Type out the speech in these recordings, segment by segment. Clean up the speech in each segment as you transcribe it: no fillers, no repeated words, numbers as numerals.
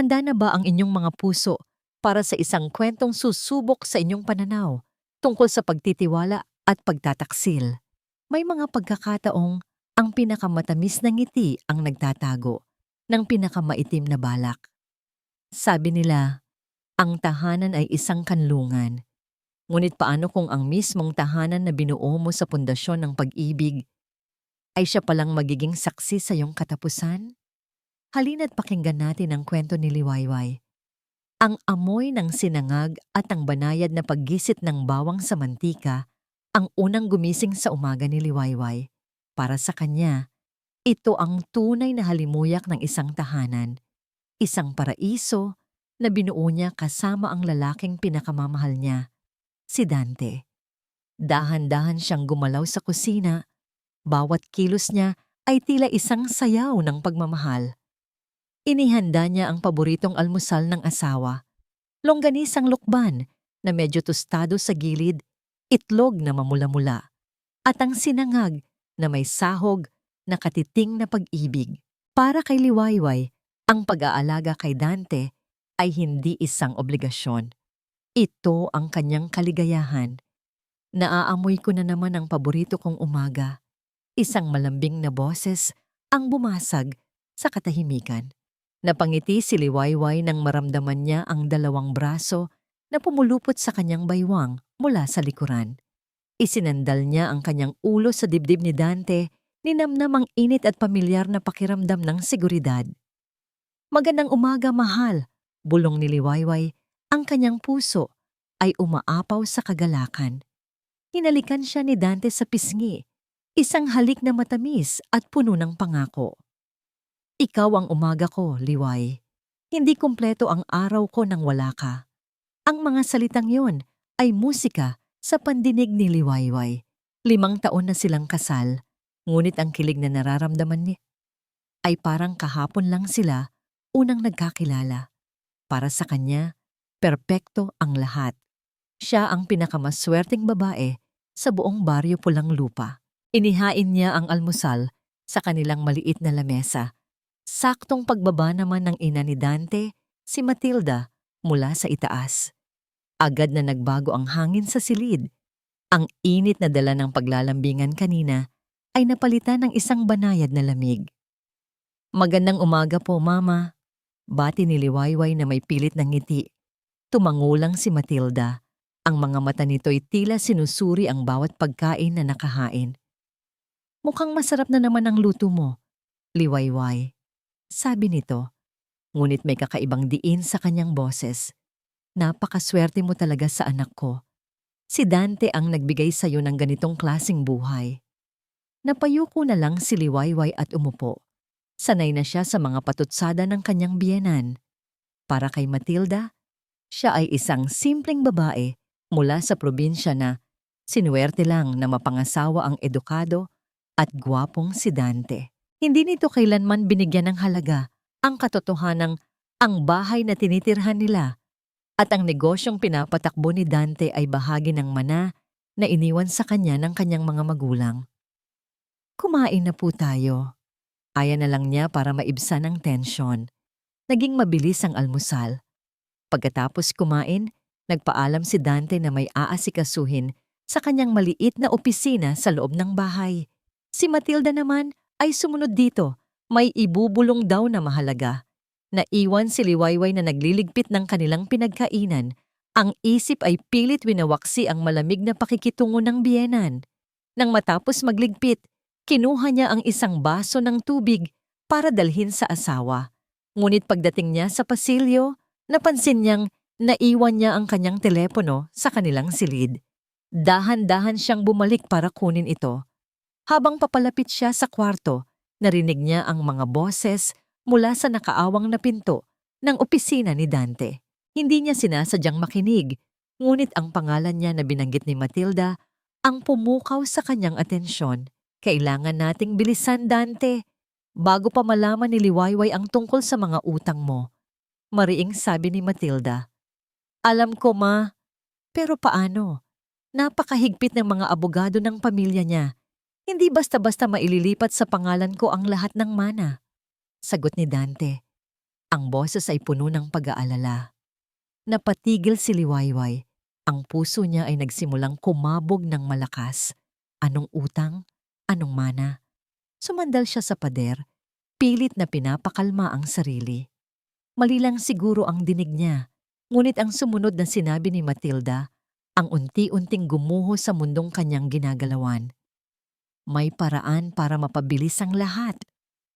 Handa na ba ang inyong mga puso para sa isang kwentong susubok sa inyong pananaw tungkol sa pagtitiwala at pagtataksil? May mga pagkakataong ang pinakamatamis na ngiti ang nagtatago ng pinakamaitim na balak. Sabi nila, ang tahanan ay isang kanlungan. Ngunit paano kung ang mismong tahanan na binuo mo sa pundasyon ng pag-ibig ay siya palang magiging saksi sa iyong katapusan? Halina't pakinggan natin ang kwento ni Liwayway. Ang amoy ng sinangag at ang banayad na paggisit ng bawang sa mantika ang unang gumising sa umaga ni Liwayway. Para sa kanya, ito ang tunay na halimuyak ng isang tahanan, isang paraiso na binuo niya kasama ang lalaking pinakamamahal niya, si Dante. Dahan-dahan siyang gumalaw sa kusina, bawat kilos niya ay tila isang sayaw ng pagmamahal. Inihanda niya ang paboritong almusal ng asawa, longganisang lukban na medyo tostado sa gilid, itlog na mamula-mula, at ang sinangag na may sahog na katiting na pag-ibig. Para kay Liwayway, ang pag-aalaga kay Dante ay hindi isang obligasyon. Ito ang kanyang kaligayahan. Naaamoy ko na naman ang paborito kong umaga. Isang malambing na boses ang bumasag sa katahimikan. Napangiti si Liwayway nang maramdaman niya ang dalawang braso na pumulupot sa kanyang baywang mula sa likuran. Isinandal niya ang kanyang ulo sa dibdib ni Dante, ninamnam ang init at pamilyar na pakiramdam ng seguridad. Magandang umaga, mahal, bulong ni Liwayway. Ang kanyang puso ay umaapaw sa kagalakan. Hinalikan siya ni Dante sa pisngi, isang halik na matamis at puno ng pangako. Ikaw ang umaga ko, Liway. Hindi kumpleto ang araw ko nang wala ka. Ang mga salitang yon ay musika sa pandinig ni Liwayway. 5 taon na silang kasal, ngunit ang kilig na nararamdaman niya ay parang kahapon lang sila unang nagkakilala. Para sa kanya, perpekto ang lahat. Siya ang pinakamaswerteng babae sa buong baryo Pulang Lupa. Inihain niya ang almusal sa kanilang maliit na lamesa. Saktong pagbaba naman ng ina ni Dante, si Matilda, mula sa itaas. Agad na nagbago ang hangin sa silid. Ang init na dala ng paglalambingan kanina ay napalitan ng isang banayad na lamig. Magandang umaga po, Mama. Bati ni Liwayway na may pilit ng ngiti. Tumangulang si Matilda. Ang mga mata nito'y tila sinusuri ang bawat pagkain na nakahain. Mukhang masarap na naman ang luto mo, Liwayway. Sabi nito, ngunit may kakaibang diin sa kanyang boses. Napakaswerte mo talaga sa anak ko. Si Dante ang nagbigay sa'yo ng ganitong klaseng buhay. Napayuko na lang si Liwayway at umupo. Sanay na siya sa mga patutsada ng kanyang biyenan. Para kay Matilda, siya ay isang simpleng babae mula sa probinsya na sinuwerte lang na mapangasawa ang edukado at gwapong si Dante. Hindi nito kailanman binigyan ng halaga ang katotohanang ang bahay na tinitirhan nila at ang negosyong pinapatakbo ni Dante ay bahagi ng mana na iniwan sa kanya ng kanyang mga magulang. Kumain na po tayo. Aya na lang niya para maibsan ang tensyon. Naging mabilis ang almusal. Pagkatapos kumain, nagpaalam si Dante na may aasikasuhin sa kanyang maliit na opisina sa loob ng bahay. Si Matilda naman ay sumunod dito, may ibubulong daw na mahalaga. Naiwan si Liwayway na nagliligpit ng kanilang pinagkainan. Ang isip ay pilit winawaksi ang malamig na pakikitungo ng biyenan. Nang matapos magligpit, kinuha niya ang isang baso ng tubig para dalhin sa asawa. Ngunit pagdating niya sa pasilyo, napansin niyang naiwan niya ang kanyang telepono sa kanilang silid. Dahan-dahan siyang bumalik para kunin ito. Habang papalapit siya sa kwarto, narinig niya ang mga boses mula sa nakaawang na pinto ng opisina ni Dante. Hindi niya sinasadyang makinig, ngunit ang pangalan niya na binanggit ni Matilda ang pumukaw sa kanyang atensyon. Kailangan nating bilisan, Dante, bago pa malaman ni Liwayway ang tungkol sa mga utang mo. Mariing sabi ni Matilda. Alam ko, Ma, pero paano? Napakahigpit ng mga abogado ng pamilya niya. Hindi basta-basta maililipat sa pangalan ko ang lahat ng mana. Sagot ni Dante. Ang boses ay puno ng pag-aalala. Napatigil si Liwayway. Ang puso niya ay nagsimulang kumabog ng malakas. Anong utang? Anong mana? Sumandal siya sa pader, pilit na pinapakalma ang sarili. Mali lang siguro ang dinig niya, ngunit ang sumunod na sinabi ni Matilda, ang unti-unting gumuho sa mundong kanyang ginagalawan. May paraan para mapabilis ang lahat,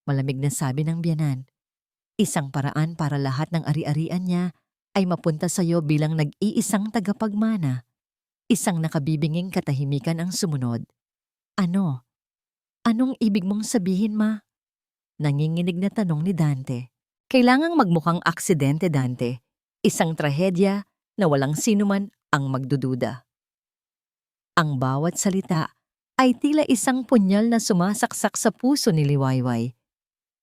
malamig na sabi ng biyanan. Isang paraan para lahat ng ari-arian niya ay mapunta sa iyo bilang nag-iisang tagapagmana. Isang nakabibinging katahimikan ang sumunod. Ano? Anong ibig mong sabihin, ma? Nanginginig na tanong ni Dante. Kailangang magmukhang aksidente, Dante. Isang trahedya na walang sinuman ang magdududa. Ang bawat salita ay tila isang punyal na sumasaksak sa puso ni Liwayway.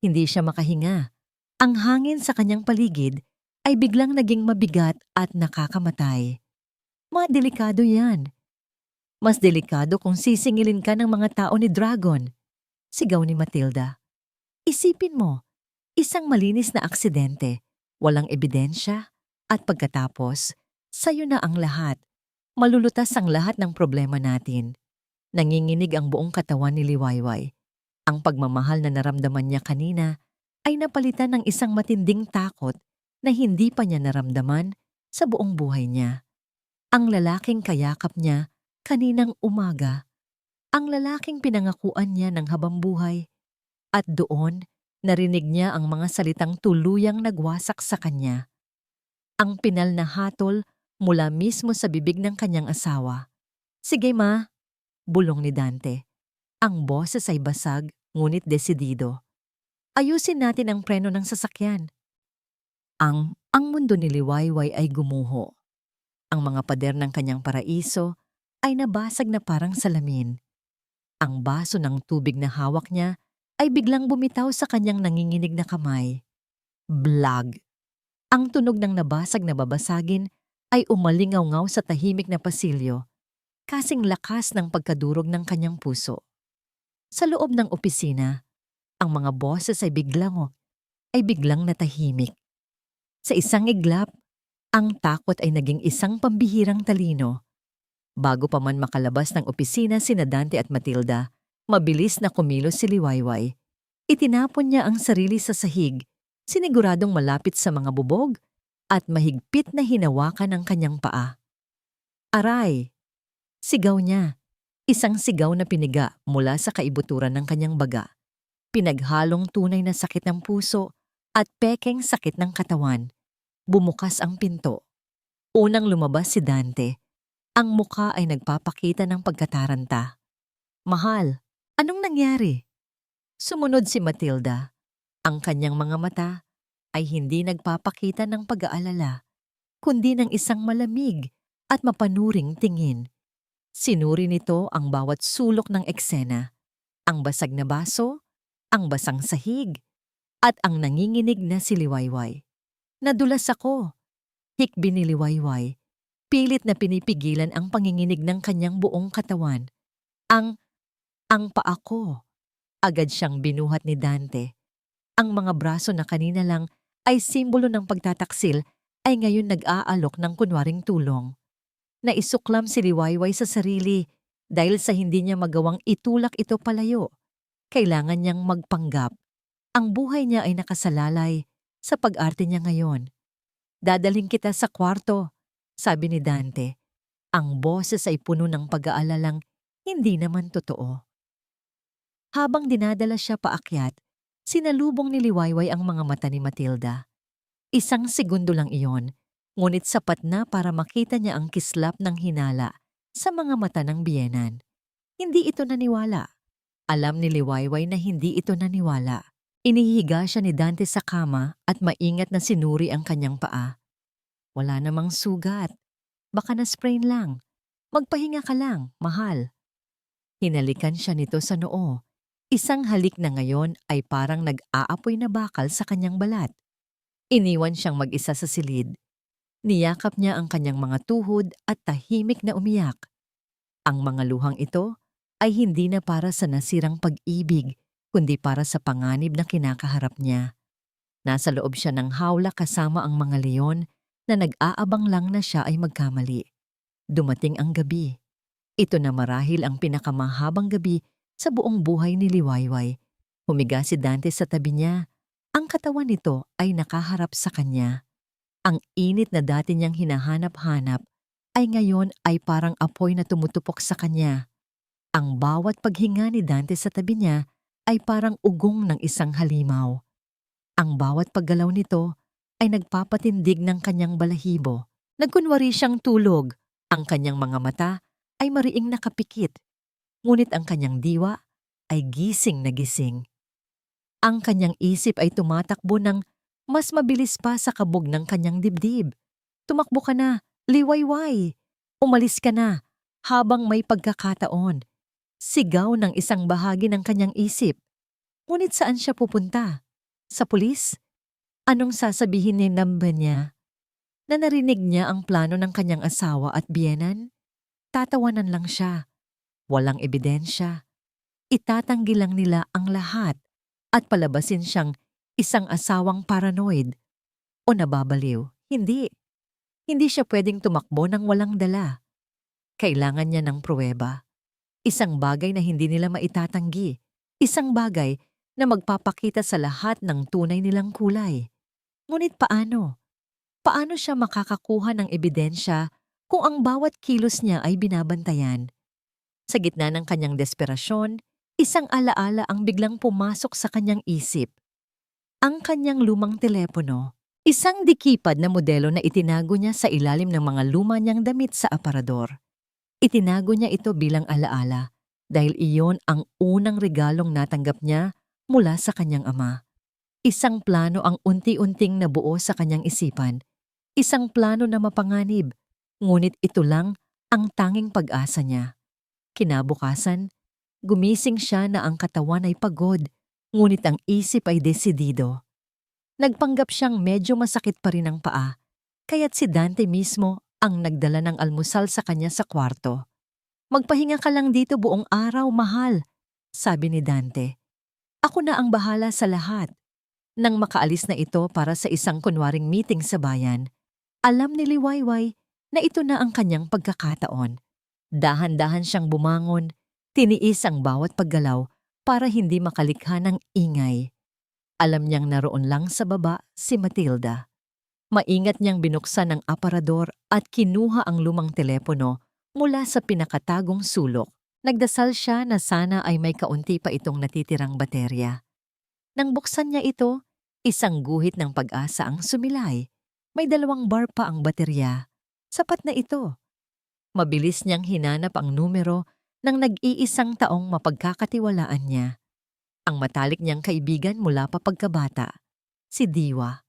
Hindi siya makahinga. Ang hangin sa kanyang paligid ay biglang naging mabigat at nakakamatay. Delikado yan. Mas delikado kung sisingilin ka ng mga tao ni Dragon. Sigaw ni Matilda. Isipin mo, isang malinis na aksidente, walang ebidensya, at pagkatapos, sayo na ang lahat. Malulutas ang lahat ng problema natin. Nanginginig ang buong katawan ni Liwayway. Ang pagmamahal na naramdaman niya kanina ay napalitan ng isang matinding takot na hindi pa niya naramdaman sa buong buhay niya. Ang lalaking kayakap niya kaninang umaga, ang lalaking pinangakuan niya ng habambuhay, at doon narinig niya ang mga salitang tuluyang nagwasak sa kanya. Ang pinal na hatol mula mismo sa bibig ng kanyang asawa. Sige ma, bulong ni Dante. Ang boses ay basag ngunit desidido. Ayusin natin ang preno ng sasakyan. Ang mundo ni Liwayway ay gumuho. Ang mga pader ng kanyang paraiso ay nabasag na parang salamin. Ang baso ng tubig na hawak niya ay biglang bumitaw sa kanyang nanginginig na kamay. Blag! Ang tunog ng nabasag na babasagin ay umalingaw-ngaw sa tahimik na pasilyo, kasing lakas ng pagkadurog ng kanyang puso. Sa loob ng opisina, ang mga boses ay biglang natahimik. Sa isang iglap, ang takot ay naging isang pambihirang talino. Bago pa man makalabas ng opisina sina Dante at Matilda, mabilis na kumilos si Liwayway. Itinapon niya ang sarili sa sahig, siniguradong malapit sa mga bubog at mahigpit na hinawakan ang kanyang paa. Aray! Sigaw niya. Isang sigaw na piniga mula sa kaibuturan ng kanyang baga. Pinaghalong tunay na sakit ng puso at pekeng sakit ng katawan. Bumukas ang pinto. Unang lumabas si Dante. Ang muka ay nagpapakita ng pagkataranta. Mahal, anong nangyari? Sumunod si Matilda. Ang kanyang mga mata ay hindi nagpapakita ng pag-aalala, kundi ng isang malamig at mapanuring tingin. Sinuri nito ang bawat sulok ng eksena, ang basag na baso, ang basang sahig, at ang nanginginig na si Liwayway. Nadulas ako. Hikbi ni Liwayway. Pilit na pinipigilan ang panginginig ng kanyang buong katawan. Ang paa ko. Agad siyang binuhat ni Dante. Ang mga braso na kanina lang ay simbolo ng pagtataksil ay ngayon nag-aalok ng kunwaring tulong. Naisuklam si Liwayway sa sarili dahil sa hindi niya magawang itulak ito palayo. Kailangan niyang magpanggap. Ang buhay niya ay nakasalalay sa pag-arte niya ngayon. Dadaling kita sa kwarto, sabi ni Dante. Ang boses ay puno ng pag-aalalang hindi naman totoo. Habang dinadala siya paakyat, sinalubong ni Liwayway ang mga mata ni Matilda. Isang segundo lang iyon, ngunit sapat na para makita niya ang kislap ng hinala sa mga mata ng biyenan. Hindi ito naniwala. Alam ni Liwayway na hindi ito naniwala. Inihiga siya ni Dante sa kama at maingat na sinuri ang kanyang paa. Wala namang sugat. Baka na-sprain lang. Magpahinga ka lang, mahal. Hinalikan siya nito sa noo. Isang halik na ngayon ay parang nag-aapoy na bakal sa kanyang balat. Iniwan siyang mag-isa sa silid. Niyakap niya ang kanyang mga tuhod at tahimik na umiyak. Ang mga luhang ito ay hindi na para sa nasirang pag-ibig, kundi para sa panganib na kinakaharap niya. Nasa loob siya ng hawla kasama ang mga leon na nag-aabang lang na siya ay magkamali. Dumating ang gabi. Ito na marahil ang pinakamahabang gabi sa buong buhay ni Liwayway. Humiga si Dante sa tabi niya. Ang katawan nito ay nakaharap sa kanya. Ang init na dati niyang hinahanap-hanap ay ngayon ay parang apoy na tumutupok sa kanya. Ang bawat paghinga ni Dante sa tabi niya ay parang ugong ng isang halimaw. Ang bawat paggalaw nito ay nagpapatindig ng kanyang balahibo. Nagkunwari siyang tulog. Ang kanyang mga mata ay mariing nakapikit. Ngunit ang kanyang diwa ay gising na gising. Ang kanyang isip ay tumatakbo ng mas mabilis pa sa kabog ng kanyang dibdib. Tumakbo ka na, Liwayway! Umalis ka na, habang may pagkakataon. Sigaw ng isang bahagi ng kanyang isip. Ngunit saan siya pupunta? Sa pulis? Anong sasabihin ni Namba niya? Na narinig niya ang plano ng kanyang asawa at biyenan? Tatawanan lang siya. Walang ebidensya. Itatanggi lang nila ang lahat at palabasin siyang isang asawang paranoid o nababaliw. Hindi. Hindi siya pwedeng tumakbo ng walang dala. Kailangan niya ng pruweba. Isang bagay na hindi nila maitatanggi. Isang bagay na magpapakita sa lahat ng tunay nilang kulay. Ngunit paano? Paano siya makakakuha ng ebidensya kung ang bawat kilos niya ay binabantayan? Sa gitna ng kanyang desperasyon, isang alaala ang biglang pumasok sa kanyang isip. Ang kanyang lumang telepono, isang dikipad na modelo na itinago niya sa ilalim ng mga luma niyang damit sa aparador. Itinago niya ito bilang alaala dahil iyon ang unang regalong natanggap niya mula sa kanyang ama. Isang plano ang unti-unting nabuo sa kanyang isipan. Isang plano na mapanganib, ngunit ito lang ang tanging pag-asa niya. Kinabukasan, gumising siya na ang katawan ay pagod, ngunit ang isip ay desidido. Nagpanggap siyang medyo masakit pa rin ang paa, kaya't si Dante mismo ang nagdala ng almusal sa kanya sa kwarto. "Magpahinga ka lang dito buong araw, mahal," sabi ni Dante. "Ako na ang bahala sa lahat." Nang makaalis na ito para sa isang kunwaring meeting sa bayan, alam ni Liwayway na ito na ang kanyang pagkakataon. Dahan-dahan siyang bumangon, tiniis ang bawat paggalaw para hindi makalikha ng ingay. Alam niyang naroon lang sa baba si Matilda. Maingat niyang binuksan ang aparador at kinuha ang lumang telepono mula sa pinakatagong sulok. Nagdasal siya na sana ay may kaunti pa itong natitirang baterya. Nang buksan niya ito, isang guhit ng pag-asa ang sumilay. May 2 bar pa ang baterya. Sapat na ito. Mabilis niyang hinanap ang numero ng nag-iisang taong mapagkakatiwalaan niya. Ang matalik niyang kaibigan mula pa pagkabata, si Diwa.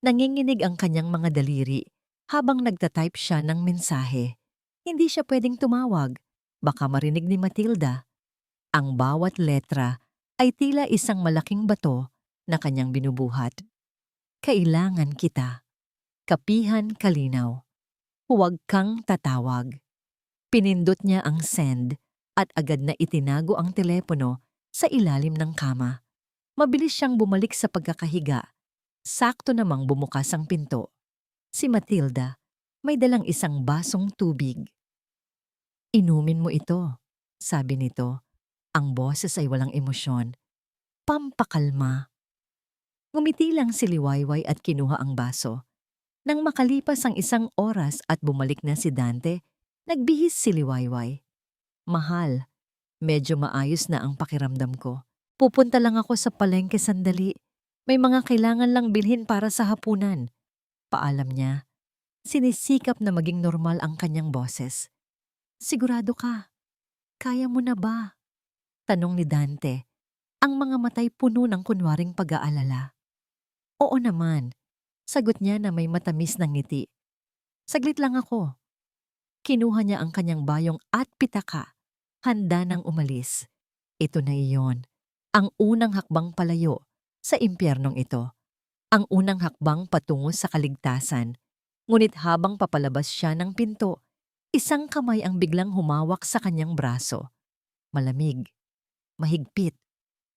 Nanginginig ang kanyang mga daliri habang nagtatype siya ng mensahe. Hindi siya pwedeng tumawag, baka marinig ni Matilda. Ang bawat letra ay tila isang malaking bato na kanyang binubuhat. Kailangan kita. Kapihan kalinaw. Huwag kang tatawag. Pinindot niya ang send at agad na itinago ang telepono sa ilalim ng kama. Mabilis siyang bumalik sa pagkakahiga. Sakto namang bumukas ang pinto. Si Matilda, may dalang isang basong tubig. "Inumin mo ito," sabi nito. Ang boses ay walang emosyon. "Pampakalma." Ngumiti lang si Liwayway at kinuha ang baso. Nang makalipas ang 1 oras at bumalik na si Dante, nagbihis si Liwayway. "Mahal, medyo maayos na ang pakiramdam ko. Pupunta lang ako sa palengke sandali. May mga kailangan lang bilhin para sa hapunan." Paalam niya. Sinisikap na maging normal ang kanyang boses. "Sigurado ka? Kaya mo na ba?" Tanong ni Dante. Ang mga matay puno ng kunwaring pag-aalala. "Oo naman," sagot niya na may matamis na ngiti. "Saglit lang ako." Kinuha niya ang kanyang bayong at pitaka. Handa nang umalis. Ito na iyon. Ang unang hakbang palayo sa impyernong ito. Ang unang hakbang patungo sa kaligtasan. Ngunit habang papalabas siya ng pinto, isang kamay ang biglang humawak sa kanyang braso. Malamig, mahigpit.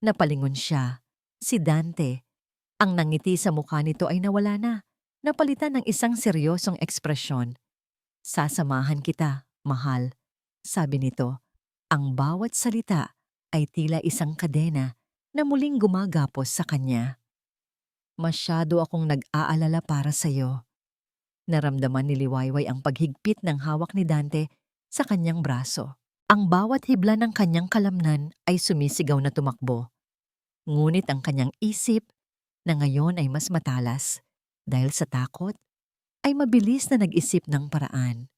Napalingon siya. Si Dante. Ang nangiti sa mukha nito ay nawala na, napalitan ng isang seryosong ekspresyon. Sasamahan kita, mahal, sabi nito. Ang bawat salita ay tila isang kadena na muling gumagapos sa kanya. Masyado akong nag-aalala para sa'yo. Naramdaman ni Liwayway ang paghigpit ng hawak ni Dante sa kanyang braso. Ang bawat hibla ng kanyang kalamnan ay sumisigaw na tumakbo. Ngunit ang kanyang isip na ngayon ay mas matalas dahil sa takot ay mabilis na nag-isip ng paraan.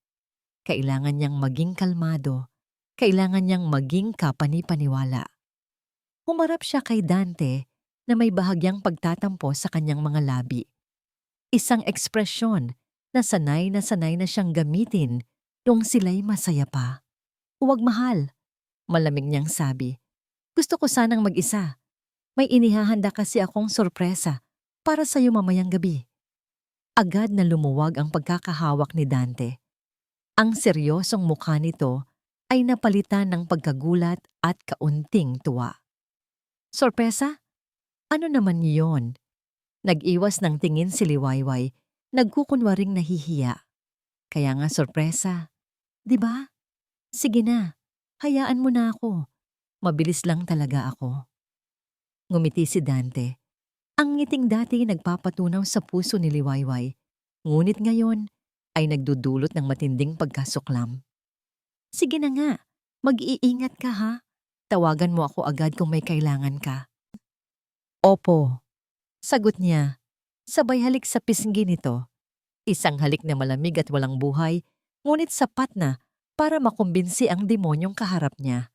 Kailangan niyang maging kalmado, kailangan niyang maging kapani-paniwala. Humarap siya kay Dante na may bahagyang pagtatampo sa kanyang mga labi. Isang ekspresyon na sanay na siyang gamitin noong sila'y masaya pa. Huwag mahal, malamig niyang sabi. Gusto ko sanang mag-isa. May inihahanda kasi akong sorpresa para sa'yo mamayang gabi. Agad na lumuwag ang pagkakahawak ni Dante. Ang seryosong mukha nito ay napalitan ng pagkagulat at kaunting tuwa. Sorpresa? Ano naman yon? Nag-iwas ng tingin si Liwayway, nagkukunwaring nahihiya. Kaya nga sorpresa, di ba? Sige na, hayaan mo na ako. Mabilis lang talaga ako. Ngumiti si Dante. Ang ngiting dati nagpapatunaw sa puso ni Liwayway, ngunit ngayon ay nagdudulot ng matinding pagkasuklam. Sige na nga, mag-iingat ka ha. Tawagan mo ako agad kung may kailangan ka. Opo, sagot niya. Sabay halik sa pisngi nito. Isang halik na malamig at walang buhay, ngunit sapat na para makumbinsi ang demonyong kaharap niya.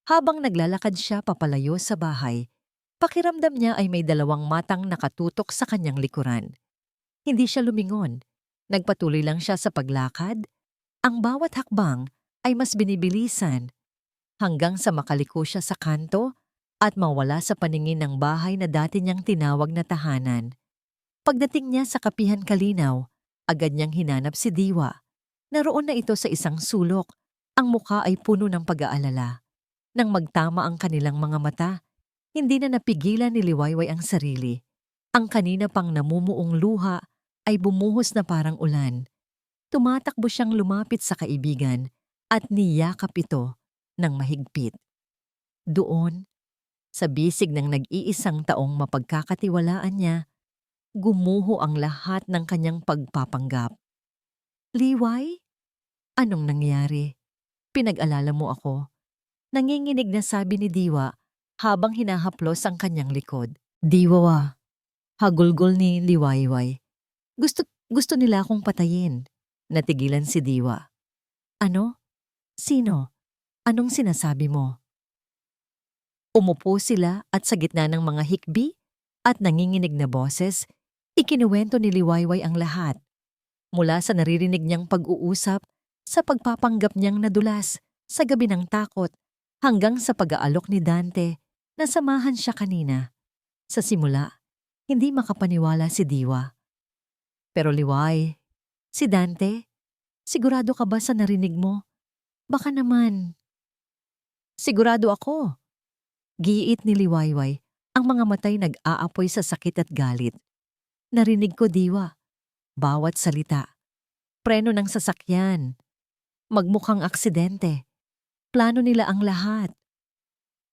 Habang naglalakad siya papalayo sa bahay, pakiramdam niya ay may dalawang matang nakatutok sa kanyang likuran. Hindi siya lumingon. Nagpatuloy lang siya sa paglakad. Ang bawat hakbang ay mas binibilisan hanggang sa makaliko siya sa kanto at mawala sa paningin ng bahay na dati niyang tinawag na tahanan. Pagdating niya sa Kapihan Kalinaw, agad niyang hinanap si Diwa. Naroon na ito sa isang sulok. Ang mukha ay puno ng pag-aalala. Nang magtama ang kanilang mga mata, hindi na napigilan ni Liwayway ang sarili. Ang kanina pang namumuong luha ay bumuhos na parang ulan. Tumatakbo siyang lumapit sa kaibigan at niyakap ito ng mahigpit. Doon, sa bisig ng nag-iisang taong mapagkakatiwalaan niya, gumuho ang lahat ng kanyang pagpapanggap. Liway? Anong nangyari? Pinag-alala mo ako. Nanginginig na sabi ni Diwa habang hinahaplos ang kanyang likod. Diwa, hagulgol ni Liwayway. Gusto nila akong patayin. Natigilan si Diwa. Ano? Sino? Anong sinasabi mo? Umupo sila at sa gitna ng mga hikbi at nanginginig na boses, ikinuwento ni Liwayway ang lahat. Mula sa naririnig niyang pag-uusap, sa pagpapanggap niyang nadulas, sa gabi ng takot, hanggang sa pag-aalok ni Dante na samahan siya kanina. Sa simula, hindi makapaniwala si Diwa. Pero Liway, si Dante, sigurado ka ba sa narinig mo? Baka naman. Sigurado ako. Giit ni Liwayway, ang mga matay nag-aapoy sa sakit at galit. Narinig ko, Diwa. Bawat salita. Preno ng sasakyan. Magmukhang aksidente. Plano nila ang lahat.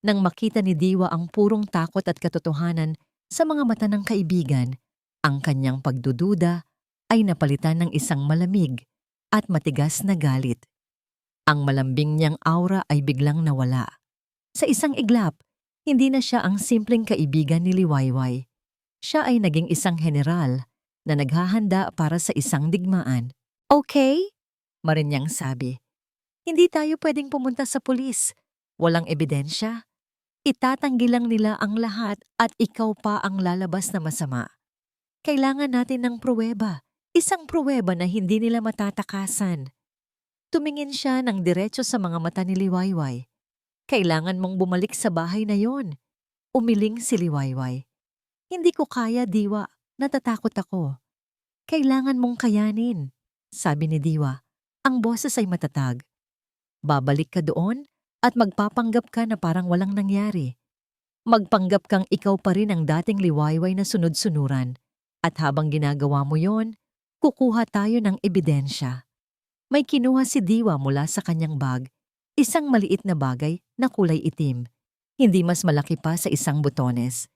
Nang makita ni Diwa ang purong takot at katotohanan sa mga mata ng kaibigan, ang kanyang pagdududa ay napalitan ng isang malamig at matigas na galit. Ang malambing niyang aura ay biglang nawala. Sa isang iglap, hindi na siya ang simpleng kaibigan ni Liwayway. Siya ay naging isang general na naghahanda para sa isang digmaan. Okay? Marinyang sabi. Hindi tayo pwedeng pumunta sa pulis. Walang ebidensya. Itatanggi lang nila ang lahat at ikaw pa ang lalabas na masama. Kailangan natin ng pruweba. Isang pruweba na hindi nila matatakasan. Tumingin siya ng diretso sa mga mata ni Liwayway. Kailangan mong bumalik sa bahay na yon. Umiling si Liwayway. Hindi ko kaya, Diwa. Natatakot ako. Kailangan mong kayanin, sabi ni Diwa. Ang boses ay matatag. Babalik ka doon at magpapanggap ka na parang walang nangyari. Magpanggap kang ikaw pa rin ang dating liwayway na sunod-sunuran. At habang ginagawa mo yon, kukuha tayo ng ebidensya. May kinuha si Diwa mula sa kanyang bag, isang maliit na bagay na kulay itim. Hindi mas malaki pa sa isang butones.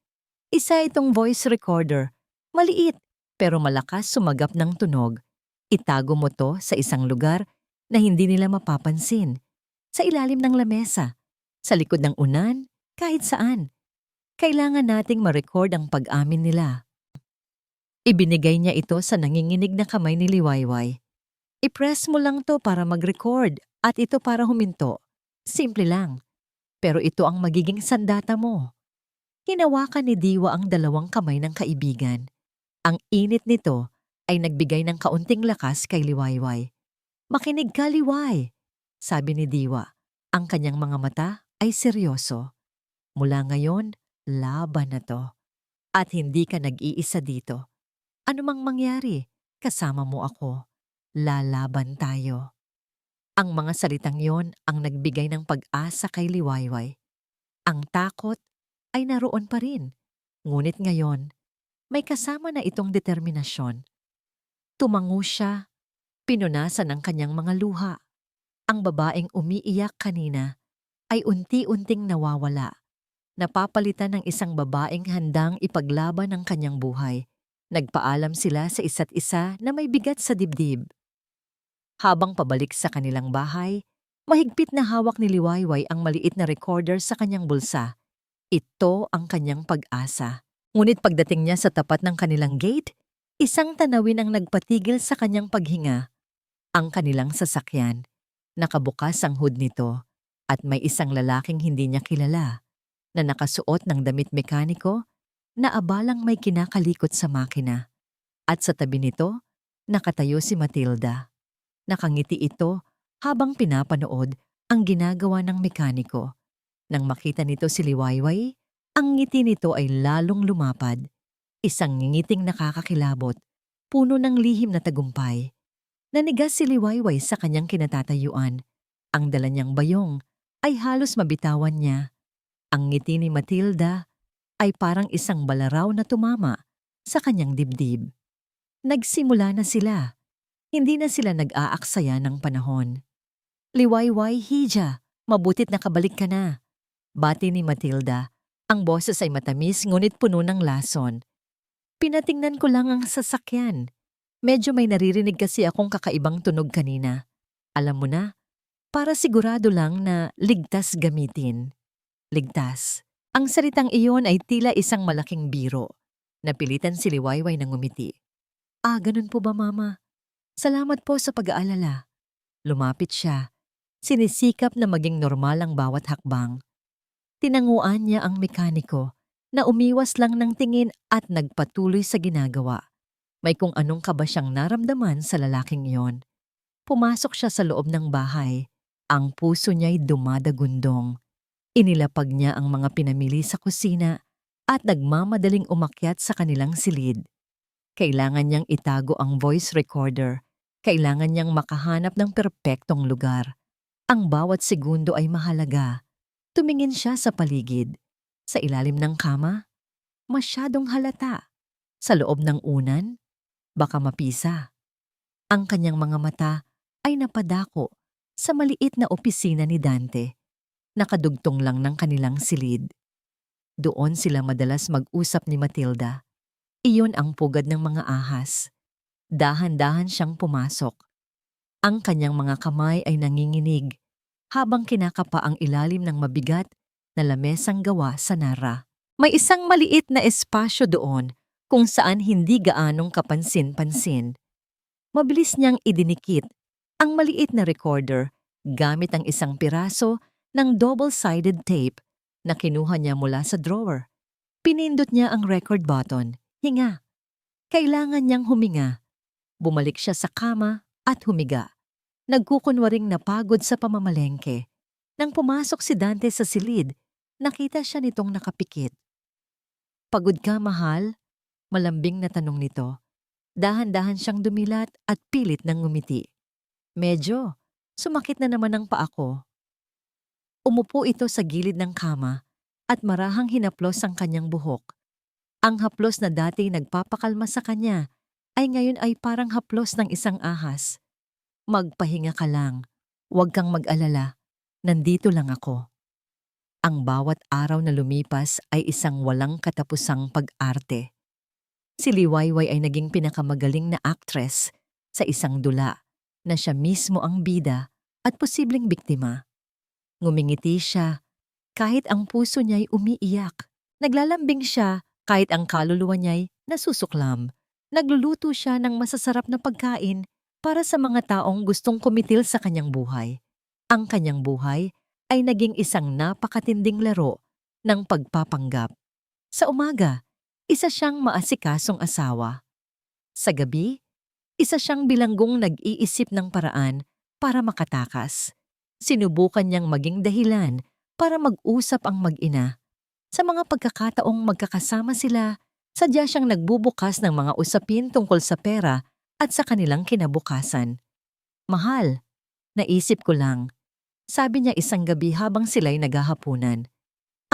Isa itong voice recorder. Maliit, pero malakas sumagap ng tunog. Itago mo to sa isang lugar na hindi nila mapapansin. Sa ilalim ng lamesa, sa likod ng unan, kahit saan. Kailangan nating ma-record ang pag-amin nila. Ibinigay niya ito sa nanginginig na kamay ni Liwayway. I-press mo lang to para mag-record at ito para huminto. Simple lang. Pero ito ang magiging sandata mo. Hinawakan ni Diwa ang dalawang kamay ng kaibigan. Ang init nito ay nagbigay ng kaunting lakas kay Liwayway. Makinig ka, Liway, sabi ni Diwa. Ang kanyang mga mata ay seryoso. Mula ngayon, laban na to. At hindi ka nag-iisa dito. Ano mang mangyari, kasama mo ako. Lalaban tayo. Ang mga salitang yon ang nagbigay ng pag-asa kay Liwayway. Ang takot ay naroon pa rin. Ngunit ngayon, may kasama na itong determinasyon. Tumango siya, pinunasan ang kanyang mga luha. Ang babaeng umiiyak kanina ay unti-unting nawawala. Napapalitan ng isang babaeng handang ipaglaban ang kanyang buhay. Nagpaalam sila sa isa't isa na may bigat sa dibdib. Habang pabalik sa kanilang bahay, mahigpit na hawak ni Liwayway ang maliit na recorder sa kanyang bulsa. Ito ang kanyang pag-asa. Ngunit pagdating niya sa tapat ng kanilang gate, isang tanawin ang nagpatigil sa kanyang paghinga. Ang kanilang sasakyan. Nakabukas ang hood nito at may isang lalaking hindi niya kilala na nakasuot ng damit mekaniko na abalang may kinakalikot sa makina. At sa tabi nito, nakatayo si Matilda. Nakangiti ito habang pinapanood ang ginagawa ng mekaniko. Nang makita nito si Liwayway, ang ngiti nito ay lalong lumapad. Isang ngiting nakakakilabot, puno ng lihim na tagumpay. Nanigas si Liwayway sa kanyang kinatatayuan. Ang dala niyang bayong ay halos mabitawan niya. Ang ngiti ni Matilda ay parang isang balaraw na tumama sa kanyang dibdib. Nagsimula na sila. Hindi na sila nag-aaksaya ng panahon. Liwayway, Hija, mabutit nakabalik ka na. Bati ni Matilda. Ang boses ay matamis ngunit puno ng lason. Pinatingnan ko lang ang sasakyan. Medyo may naririnig kasi akong kakaibang tunog kanina. Alam mo na, para sigurado lang na ligtas gamitin. Ligtas. Ang salitang iyon ay tila isang malaking biro. Napilitan si Liwayway ng ngumiti. Ah, ganun po ba, Mama? Salamat po sa pag-aalala. Lumapit siya. Sinisikap na maging normal ang bawat hakbang. Tinanguan niya ang mekaniko na umiwas lang ng tingin at nagpatuloy sa ginagawa. May kung anong kaba siyang naramdaman sa lalaking iyon. Pumasok siya sa loob ng bahay. Ang puso niya'y dumadagundong. Inilapag niya ang mga pinamili sa kusina at nagmamadaling umakyat sa kanilang silid. Kailangan niyang itago ang voice recorder. Kailangan niyang makahanap ng perpektong lugar. Ang bawat segundo ay mahalaga. Tumingin siya sa paligid. Sa ilalim ng kama, masyadong halata. Sa loob ng unan, baka mapisa. Ang kanyang mga mata ay napadako sa maliit na opisina ni Dante. Nakadugtong lang ng kanilang silid. Doon sila madalas mag-usap ni Matilda. Iyon ang pugad ng mga ahas. Dahan-dahan siyang pumasok. Ang kanyang mga kamay ay nanginginig habang kinakapa ang ilalim ng mabigat na lamesang gawa sa nara. May isang maliit na espasyo doon kung saan hindi gaanong kapansin-pansin. Mabilis niyang idinikit ang maliit na recorder gamit ang isang piraso ng double-sided tape na kinuha niya mula sa drawer. Pinindot niya ang record button. Hinga. Kailangan niyang huminga. Bumalik siya sa kama at humiga. Nagkukunwaring napagod sa pamamalengke. Nang pumasok si Dante sa silid, nakita siya nitong nakapikit. Pagod ka, mahal? Malambing na tanong nito. Dahan-dahan siyang dumilat at pilit ng ngumiti. Medyo, sumakit na naman ang paa ko. Umupo ito sa gilid ng kama at marahang hinaplos ang kanyang buhok. Ang haplos na dati nagpapakalma sa kanya ay ngayon ay parang haplos ng isang ahas. Magpahinga ka lang. Huwag kang mag-alala. Nandito lang ako. Ang bawat araw na lumipas ay isang walang katapusang pag-arte. Si Liwayway ay naging pinakamagaling na actress sa isang dula na siya mismo ang bida at posibleng biktima. Ngumingiti siya kahit ang puso niya'y umiiyak. Naglalambing siya kahit ang kaluluwa niya'y nasusuklam. Nagluluto siya ng masasarap na pagkain para sa mga taong gustong kumitil sa kanyang buhay. Ang kanyang buhay ay naging isang napakatinding laro ng pagpapanggap. Sa umaga, isa siyang maasikasong asawa. Sa gabi, isa siyang bilanggong nag-iisip ng paraan para makatakas. Sinubukan niyang maging dahilan para mag-usap ang mag-ina. Sa mga pagkakataong magkakasama sila, sadya siyang nagbubukas ng mga usapin tungkol sa pera at sa kanilang kinabukasan. Mahal, naisip ko lang, sabi niya isang gabi habang sila'y naghahapunan.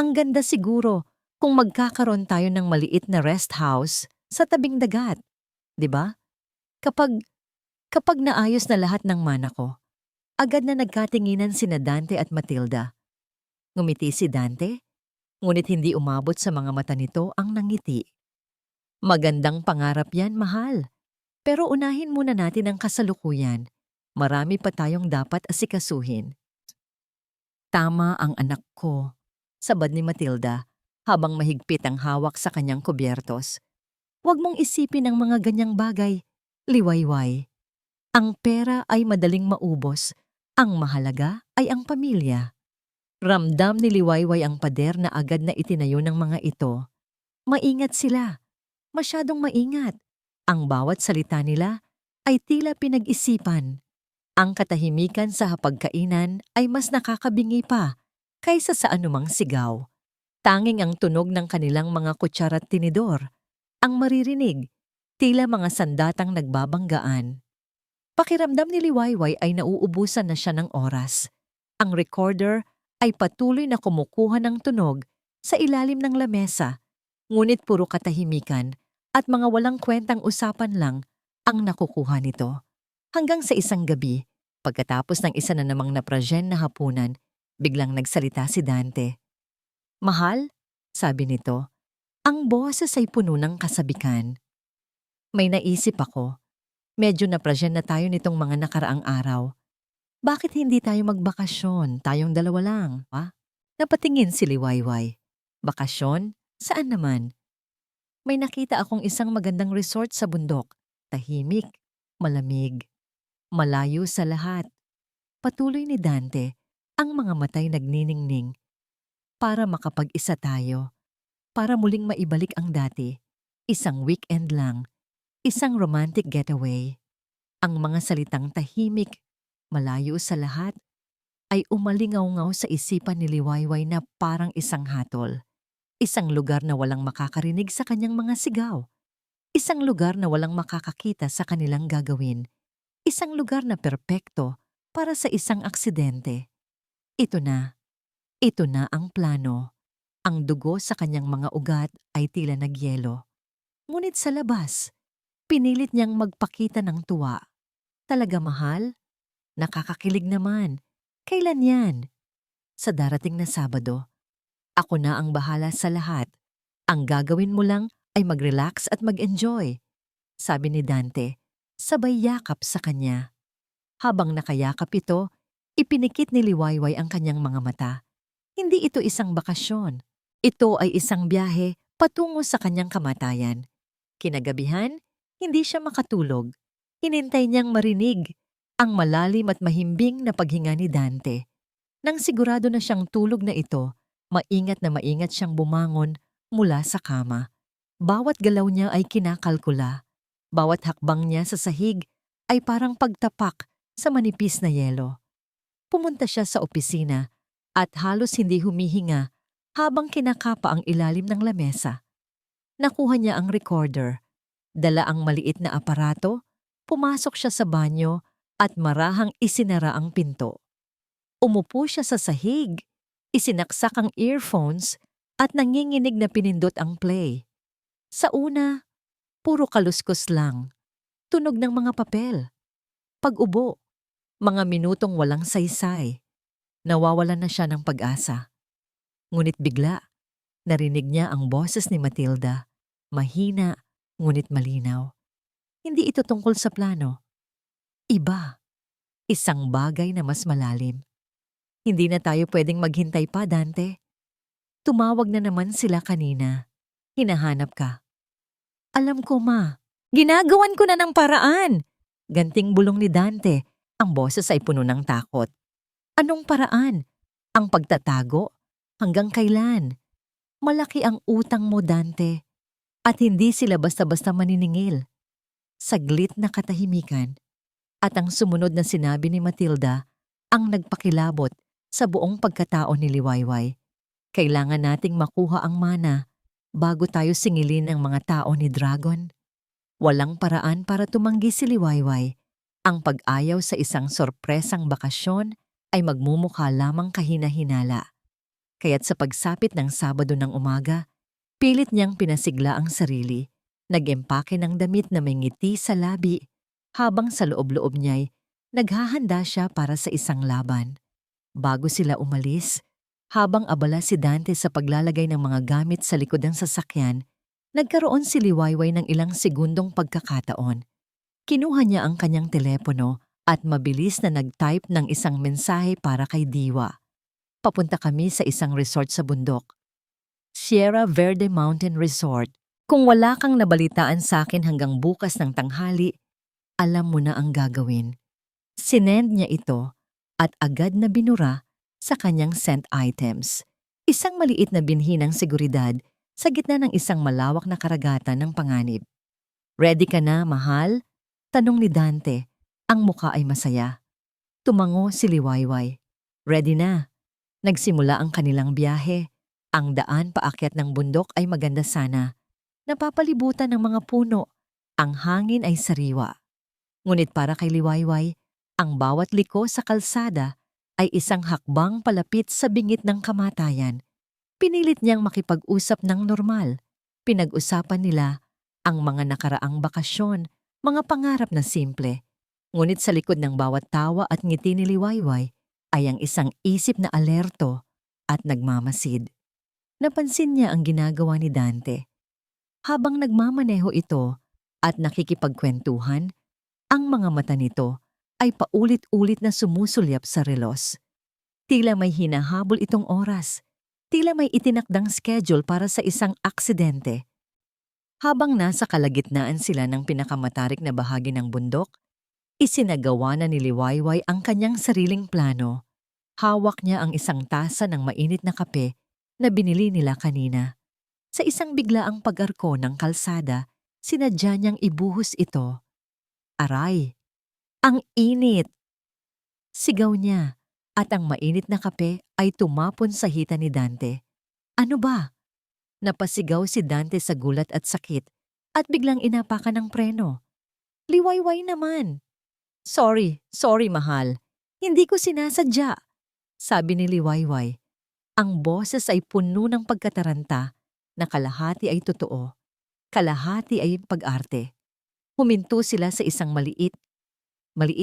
Ang ganda siguro kung magkakaroon tayo ng maliit na rest house sa tabing dagat, 'di ba? Kapag naayos na lahat ng mana ko, agad na nagkatinginan sina Dante at Matilda. Ngumiti si Dante, ngunit hindi umabot sa mga mata nito ang nangiti. Magandang pangarap yan, mahal. Pero unahin muna natin ang kasalukuyan. Marami pa tayong dapat asikasuhin. Tama ang anak ko, sabad ni Matilda habang mahigpit ang hawak sa kanyang kubyertos. Huwag mong isipin ang mga ganyang bagay, Liwayway. Ang pera ay madaling maubos. Ang mahalaga ay ang pamilya. Ramdam ni Liwayway ang pader na agad na itinayo ng mga ito. Maingat sila. Masyadong maingat. Ang bawat salita nila ay tila pinag-isipan. Ang katahimikan sa hapagkainan ay mas nakakabingi pa kaysa sa anumang sigaw. Tanging ang tunog ng kanilang mga kutsara at tinidor ang maririnig, tila mga sandatang nagbabanggaan. Pakiramdam ni Liwayway ay nauubusan na siya ng oras. Ang recorder ay patuloy na kumukuha ng tunog sa ilalim ng lamesa, ngunit puro katahimikan at mga walang kwentang usapan lang ang nakukuha nito. Hanggang sa isang gabi, pagkatapos ng isa na namang naprajen na hapunan, biglang nagsalita si Dante. Mahal, sabi nito, ang boses ay puno ng kasabikan. May naisip ako. Medyo naprajen na tayo nitong mga nakaraang araw. Bakit hindi tayo magbakasyon? Tayong dalawa lang, ha? Napatingin si Liwayway. Bakasyon? Saan naman? May nakita akong isang magandang resort sa bundok. Tahimik, malamig, malayo sa lahat. Patuloy ni Dante, ang mga matay nagniningning. Para makapag-isa tayo. Para muling maibalik ang dati. Isang weekend lang. Isang romantic getaway. Ang mga salitang tahimik, malayo sa lahat, ay umalingaw-ngaw sa isipan ni Liwayway na parang isang hatol. Isang lugar na walang makakarinig sa kanyang mga sigaw. Isang lugar na walang makakakita sa kanilang gagawin. Isang lugar na perpekto para sa isang aksidente. Ito na ang plano. Ang dugo sa kanyang mga ugat ay tila nagyelo. Ngunit sa labas, pinilit niyang magpakita ng tuwa. Talaga mahal? Nakakakilig naman. Kailan yan? Sa darating na Sabado. Ako na ang bahala sa lahat. Ang gagawin mo lang ay mag-relax at mag-enjoy, sabi ni Dante, sabay yakap sa kanya. Habang nakayakap ito, ipinikit ni Liwayway ang kanyang mga mata. Hindi ito isang bakasyon. Ito ay isang biyahe patungo sa kanyang kamatayan. Kinagabihan, hindi siya makatulog. Hinintay niyang marinig ang malalim at mahimbing na paghinga ni Dante. Nang sigurado na siyang tulog na ito, maingat na maingat siyang bumangon mula sa kama. Bawat galaw niya ay kinakalkula. Bawat hakbang niya sa sahig ay parang pagtapak sa manipis na yelo. Pumunta siya sa opisina at halos hindi humihinga habang kinakapa ang ilalim ng lamesa. Nakuha niya ang recorder. Dala ang maliit na aparato, pumasok siya sa banyo at marahang isinara ang pinto. Umupo siya sa sahig, isinaksak ang earphones at nanginginig na pinindot ang play. Sa una, puro kaluskos lang, tunog ng mga papel. Pag-ubo, mga minutong walang saysay. Nawawalan na siya ng pag-asa. Ngunit bigla, narinig niya ang boses ni Matilda. Mahina, ngunit malinaw. Hindi ito tungkol sa plano. Iba. Isang bagay na mas malalim. Hindi na tayo pwedeng maghintay pa, Dante. Tumawag na naman sila kanina. Hinahanap ka. Alam ko, ma. Ginagawan ko na ng paraan. Ganting bulong ni Dante. Ang boses ay puno ng takot. Anong paraan? Ang pagtatago? Hanggang kailan? Malaki ang utang mo, Dante. At hindi sila basta-basta maniningil. Saglit na katahimikan. At ang sumunod na sinabi ni Matilda ang nagpakilabot sa buong pagkatao ni Liwayway. Kailangan nating makuha ang mana bago tayo singilin ang mga tao ni Dragon. Walang paraan para tumanggi si Liwayway. Ang pag-ayaw sa isang sorpresang bakasyon ay magmumukha lamang kahina-hinala. Kaya't sa pagsapit ng Sabado ng umaga, pilit niyang pinasigla ang sarili. Nag-empake ng damit na may ngiti sa labi habang sa loob-loob niya'y naghahanda siya para sa isang laban. Bago sila umalis, habang abala si Dante sa paglalagay ng mga gamit sa likod ng sasakyan, nagkaroon si Liwayway ng ilang segundong pagkakataon. Kinuha niya ang kanyang telepono at mabilis na nag-type ng isang mensahe para kay Diwa. Papunta kami sa isang resort sa bundok. Sierra Verde Mountain Resort. Kung wala kang nabalitaan sa akin hanggang bukas ng tanghali, alam mo na ang gagawin. Sinend niya ito at agad na binura sa kanyang sent items. Isang maliit na binhi ng seguridad sa gitna ng isang malawak na karagatan ng panganib. Ready ka na, mahal? Tanong ni Dante. Ang muka ay masaya. Tumango si Liwayway. Ready na. Nagsimula ang kanilang biyahe. Ang daan paakyat ng bundok ay maganda sana. Napapalibutan ng mga puno. Ang hangin ay sariwa. Ngunit para kay Liwayway, ang bawat liko sa kalsada ay isang hakbang palapit sa bingit ng kamatayan. Pinilit niyang makipag-usap ng normal. Pinag-usapan nila ang mga nakaraang bakasyon, mga pangarap na simple. Ngunit sa likod ng bawat tawa at ngiti ni Liwayway ay ang isang isip na alerto at nagmamasid. Napansin niya ang ginagawa ni Dante. Habang nagmamaneho ito at nakikipagkwentuhan, ang mga mata nito ay paulit-ulit na sumusulyap sa relos. Tila may hinahabol itong oras. Tila may itinakdang schedule para sa isang aksidente. Habang nasa kalagitnaan sila ng pinakamatarik na bahagi ng bundok, isinagawa na ni Liwayway ang kanyang sariling plano. Hawak niya ang isang tasa ng mainit na kape na binili nila kanina. Sa isang biglaang pag-arko ng kalsada, sinadya niyang ibuhos ito. Aray! Ang init! Sigaw niya at ang mainit na kape ay tumapon sa hita ni Dante. Ano ba? Napasigaw si Dante sa gulat at sakit at biglang inapakan ng preno. Liwayway naman! Sorry mahal. Hindi ko sinasadya. Sabi ni Liwayway. Ang boses ay puno ng pagkataranta na kalahati ay totoo, kalahati ay pag-arte. Huminto sila sa isang maliit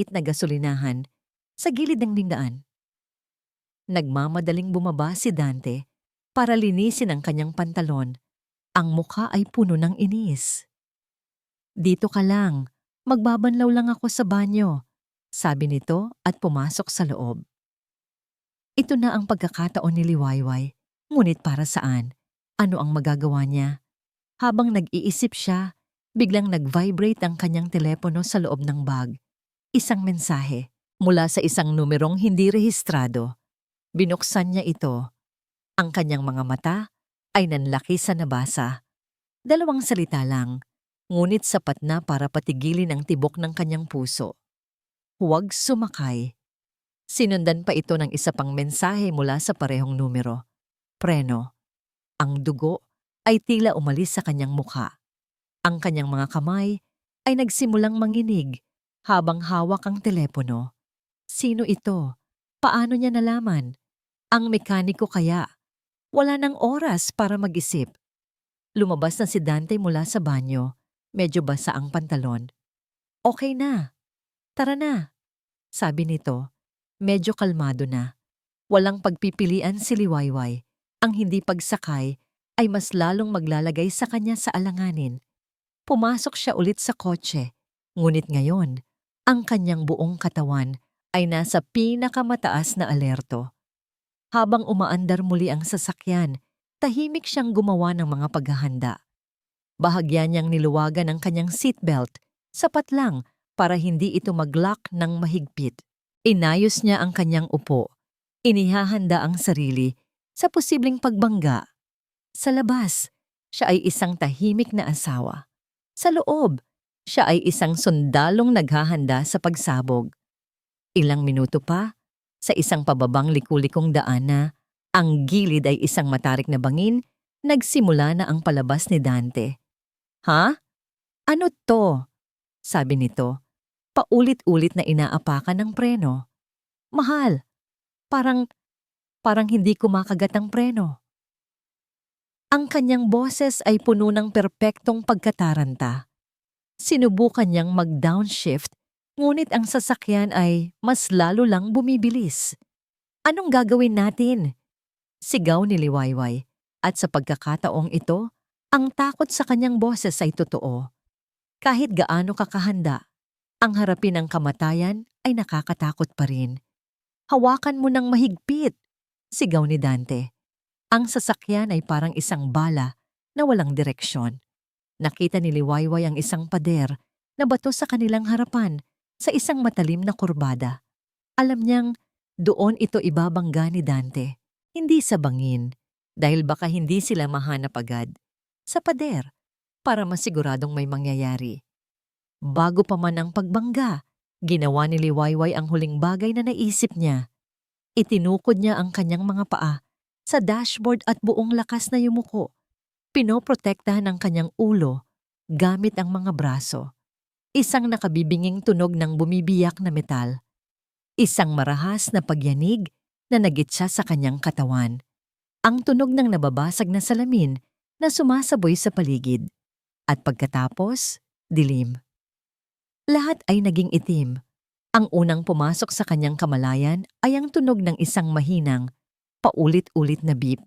na gasolinahan sa gilid ng dingdaan. Nagmamadaling bumaba si Dante para linisin ang kanyang pantalon. Ang mukha ay puno ng inis. Dito ka lang, magbabanlaw lang ako sa banyo, sabi nito at pumasok sa loob. Ito na ang pagkakataon ni Liwayway, ngunit para saan? Ano ang magagawa niya? Habang nag-iisip siya, biglang nag-vibrate ang kanyang telepono sa loob ng bag. Isang mensahe mula sa isang numerong hindi rehistrado. Binuksan niya ito. Ang kanyang mga mata ay nanlaki sa nabasa. 2 salita lang, ngunit sapat na para patigilin ang tibok ng kanyang puso. Huwag sumakay. Sinundan pa ito ng isa pang mensahe mula sa parehong numero. Preno. Ang dugo ay tila umalis sa kanyang mukha. Ang kanyang mga kamay ay nagsimulang manginig habang hawak ang telepono. Sino ito? Paano niya nalaman? Ang mekaniko kaya? Wala ng oras para mag-isip. Lumabas na si Dante mula sa banyo. Medyo basa ang pantalon. Okay na. Tara na, sabi nito. Medyo kalmado na. Walang pagpipilian si Liwayway. Ang hindi pagsakay ay mas lalong maglalagay sa kanya sa alanganin. Pumasok siya ulit sa kotse. Ngunit ngayon, ang kanyang buong katawan ay nasa pinakamataas na alerto. Habang umaandar muli ang sasakyan, tahimik siyang gumawa ng mga paghahanda. Bahagya niyang niluwagan ang kanyang seatbelt, sapat lang para hindi ito mag-lock ng mahigpit. Inayos niya ang kanyang upo. Inihahanda ang sarili sa posibleng pagbangga. Sa labas, siya ay isang tahimik na asawa. Sa loob, siya ay isang sundalong naghahanda sa pagsabog. Ilang minuto pa, sa isang pababang likulikong daan na ang gilid ay isang matarik na bangin, nagsimula na ang palabas ni Dante. Ha? Ano to? Sabi nito, paulit-ulit na inaapakan ng preno. Mahal, parang hindi kumakagat ang preno. Ang kanyang boses ay puno ng perpektong pagkataranta. Sinubukan niyang mag-downshift, ngunit ang sasakyan ay mas lalo lang bumibilis. Anong gagawin natin? Sigaw ni Liwayway, at sa pagkakataong ito, ang takot sa kanyang boses ay totoo. Kahit gaano kakahanda, ang harapin ng kamatayan ay nakakatakot pa rin. Hawakan mo ng mahigpit, sigaw ni Dante. Ang sasakyan ay parang isang bala na walang direksyon. Nakita ni Liwayway ang isang pader na bato sa kanilang harapan sa isang matalim na kurbada. Alam niyang doon ito ibabangga ni Dante, hindi sa bangin, dahil baka hindi sila mahanap agad. Sa pader, para masiguradong may mangyayari. Bago pa man ang pagbangga, ginawa ni Liwayway ang huling bagay na naisip niya. Itinukod niya ang kanyang mga paa sa dashboard at buong lakas na yumuko. Pinoprotektahan ang kanyang ulo gamit ang mga braso. Isang nakabibinging tunog ng bumibiyak na metal. Isang marahas na pagyanig na nagitsa sa kanyang katawan. Ang tunog ng nababasag na salamin na sumasaboy sa paligid. At pagkatapos, dilim. Lahat ay naging itim. Ang unang pumasok sa kanyang kamalayan ay ang tunog ng isang mahinang, paulit-ulit na beep.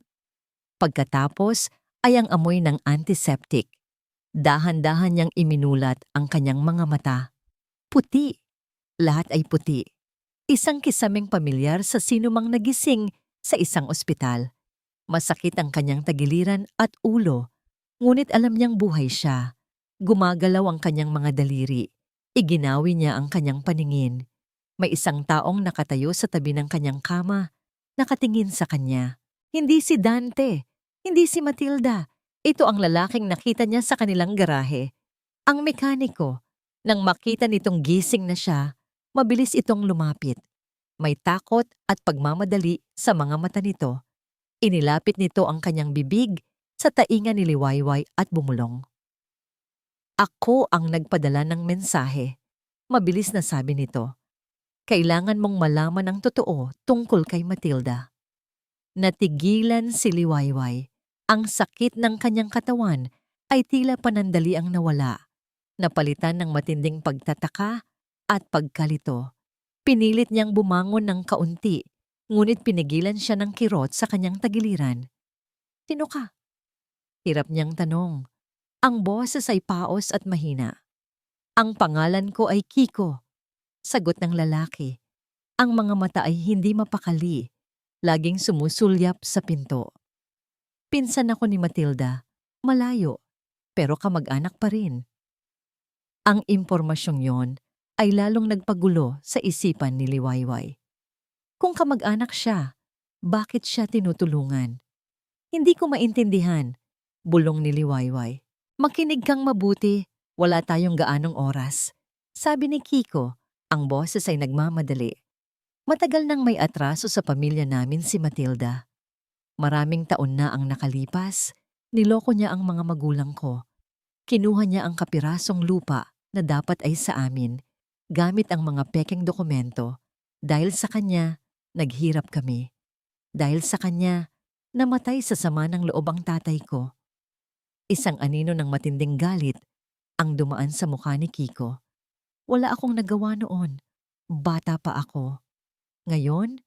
Pagkatapos ay ang amoy ng antiseptic. Dahan-dahan niyang iminulat ang kanyang mga mata. Puti. Lahat ay puti. Isang kisaming pamilyar sa sinumang nagising sa isang ospital. Masakit ang kanyang tagiliran at ulo, ngunit alam niyang buhay siya. Gumagalaw ang kanyang mga daliri. Iginawi niya ang kanyang paningin. May isang taong nakatayo sa tabi ng kanyang kama, nakatingin sa kanya. Hindi si Dante, hindi si Matilda. Ito ang lalaking nakita niya sa kanilang garahe. Ang mekaniko. Nang makita nitong gising na siya, mabilis itong lumapit. May takot at pagmamadali sa mga mata nito. Inilapit nito ang kanyang bibig sa tainga ni Liwayway at bumulong. Ako ang nagpadala ng mensahe. Mabilis na sabi nito. Kailangan mong malaman ang totoo tungkol kay Matilda. Natigilan si Liwayway. Ang sakit ng kanyang katawan ay tila panandali ang nawala. Napalitan ng matinding pagtataka at pagkalito. Pinilit niyang bumangon ng kaunti, ngunit pinigilan siya ng kirot sa kanyang tagiliran. Sino ka? Hirap niyang tanong. Ang boses ay paos at mahina. Ang pangalan ko ay Kiko. Sagot ng lalaki. Ang mga mata ay hindi mapakali. Laging sumusulyap sa pinto. Pinsan ako ni Matilda. Malayo, pero kamag-anak pa rin. Ang impormasyong yon ay lalong nagpagulo sa isipan ni Liwayway. Kung kamag-anak siya, bakit siya tinutulungan? Hindi ko maintindihan, bulong ni Liwayway. Makinig kang mabuti, wala tayong gaanong oras. Sabi ni Kiko, ang boses ay nagmamadali. Matagal nang may atraso sa pamilya namin si Matilda. Maraming taon na ang nakalipas, niloko niya ang mga magulang ko. Kinuha niya ang kapirasong lupa na dapat ay sa amin, gamit ang mga pekeng dokumento. Dahil sa kanya, naghirap kami. Dahil sa kanya, Namatay sa sama ng loob ang tatay ko. Isang anino ng matinding galit ang dumaan sa mukha ni Kiko. Wala akong nagawa noon. Bata pa ako. Ngayon,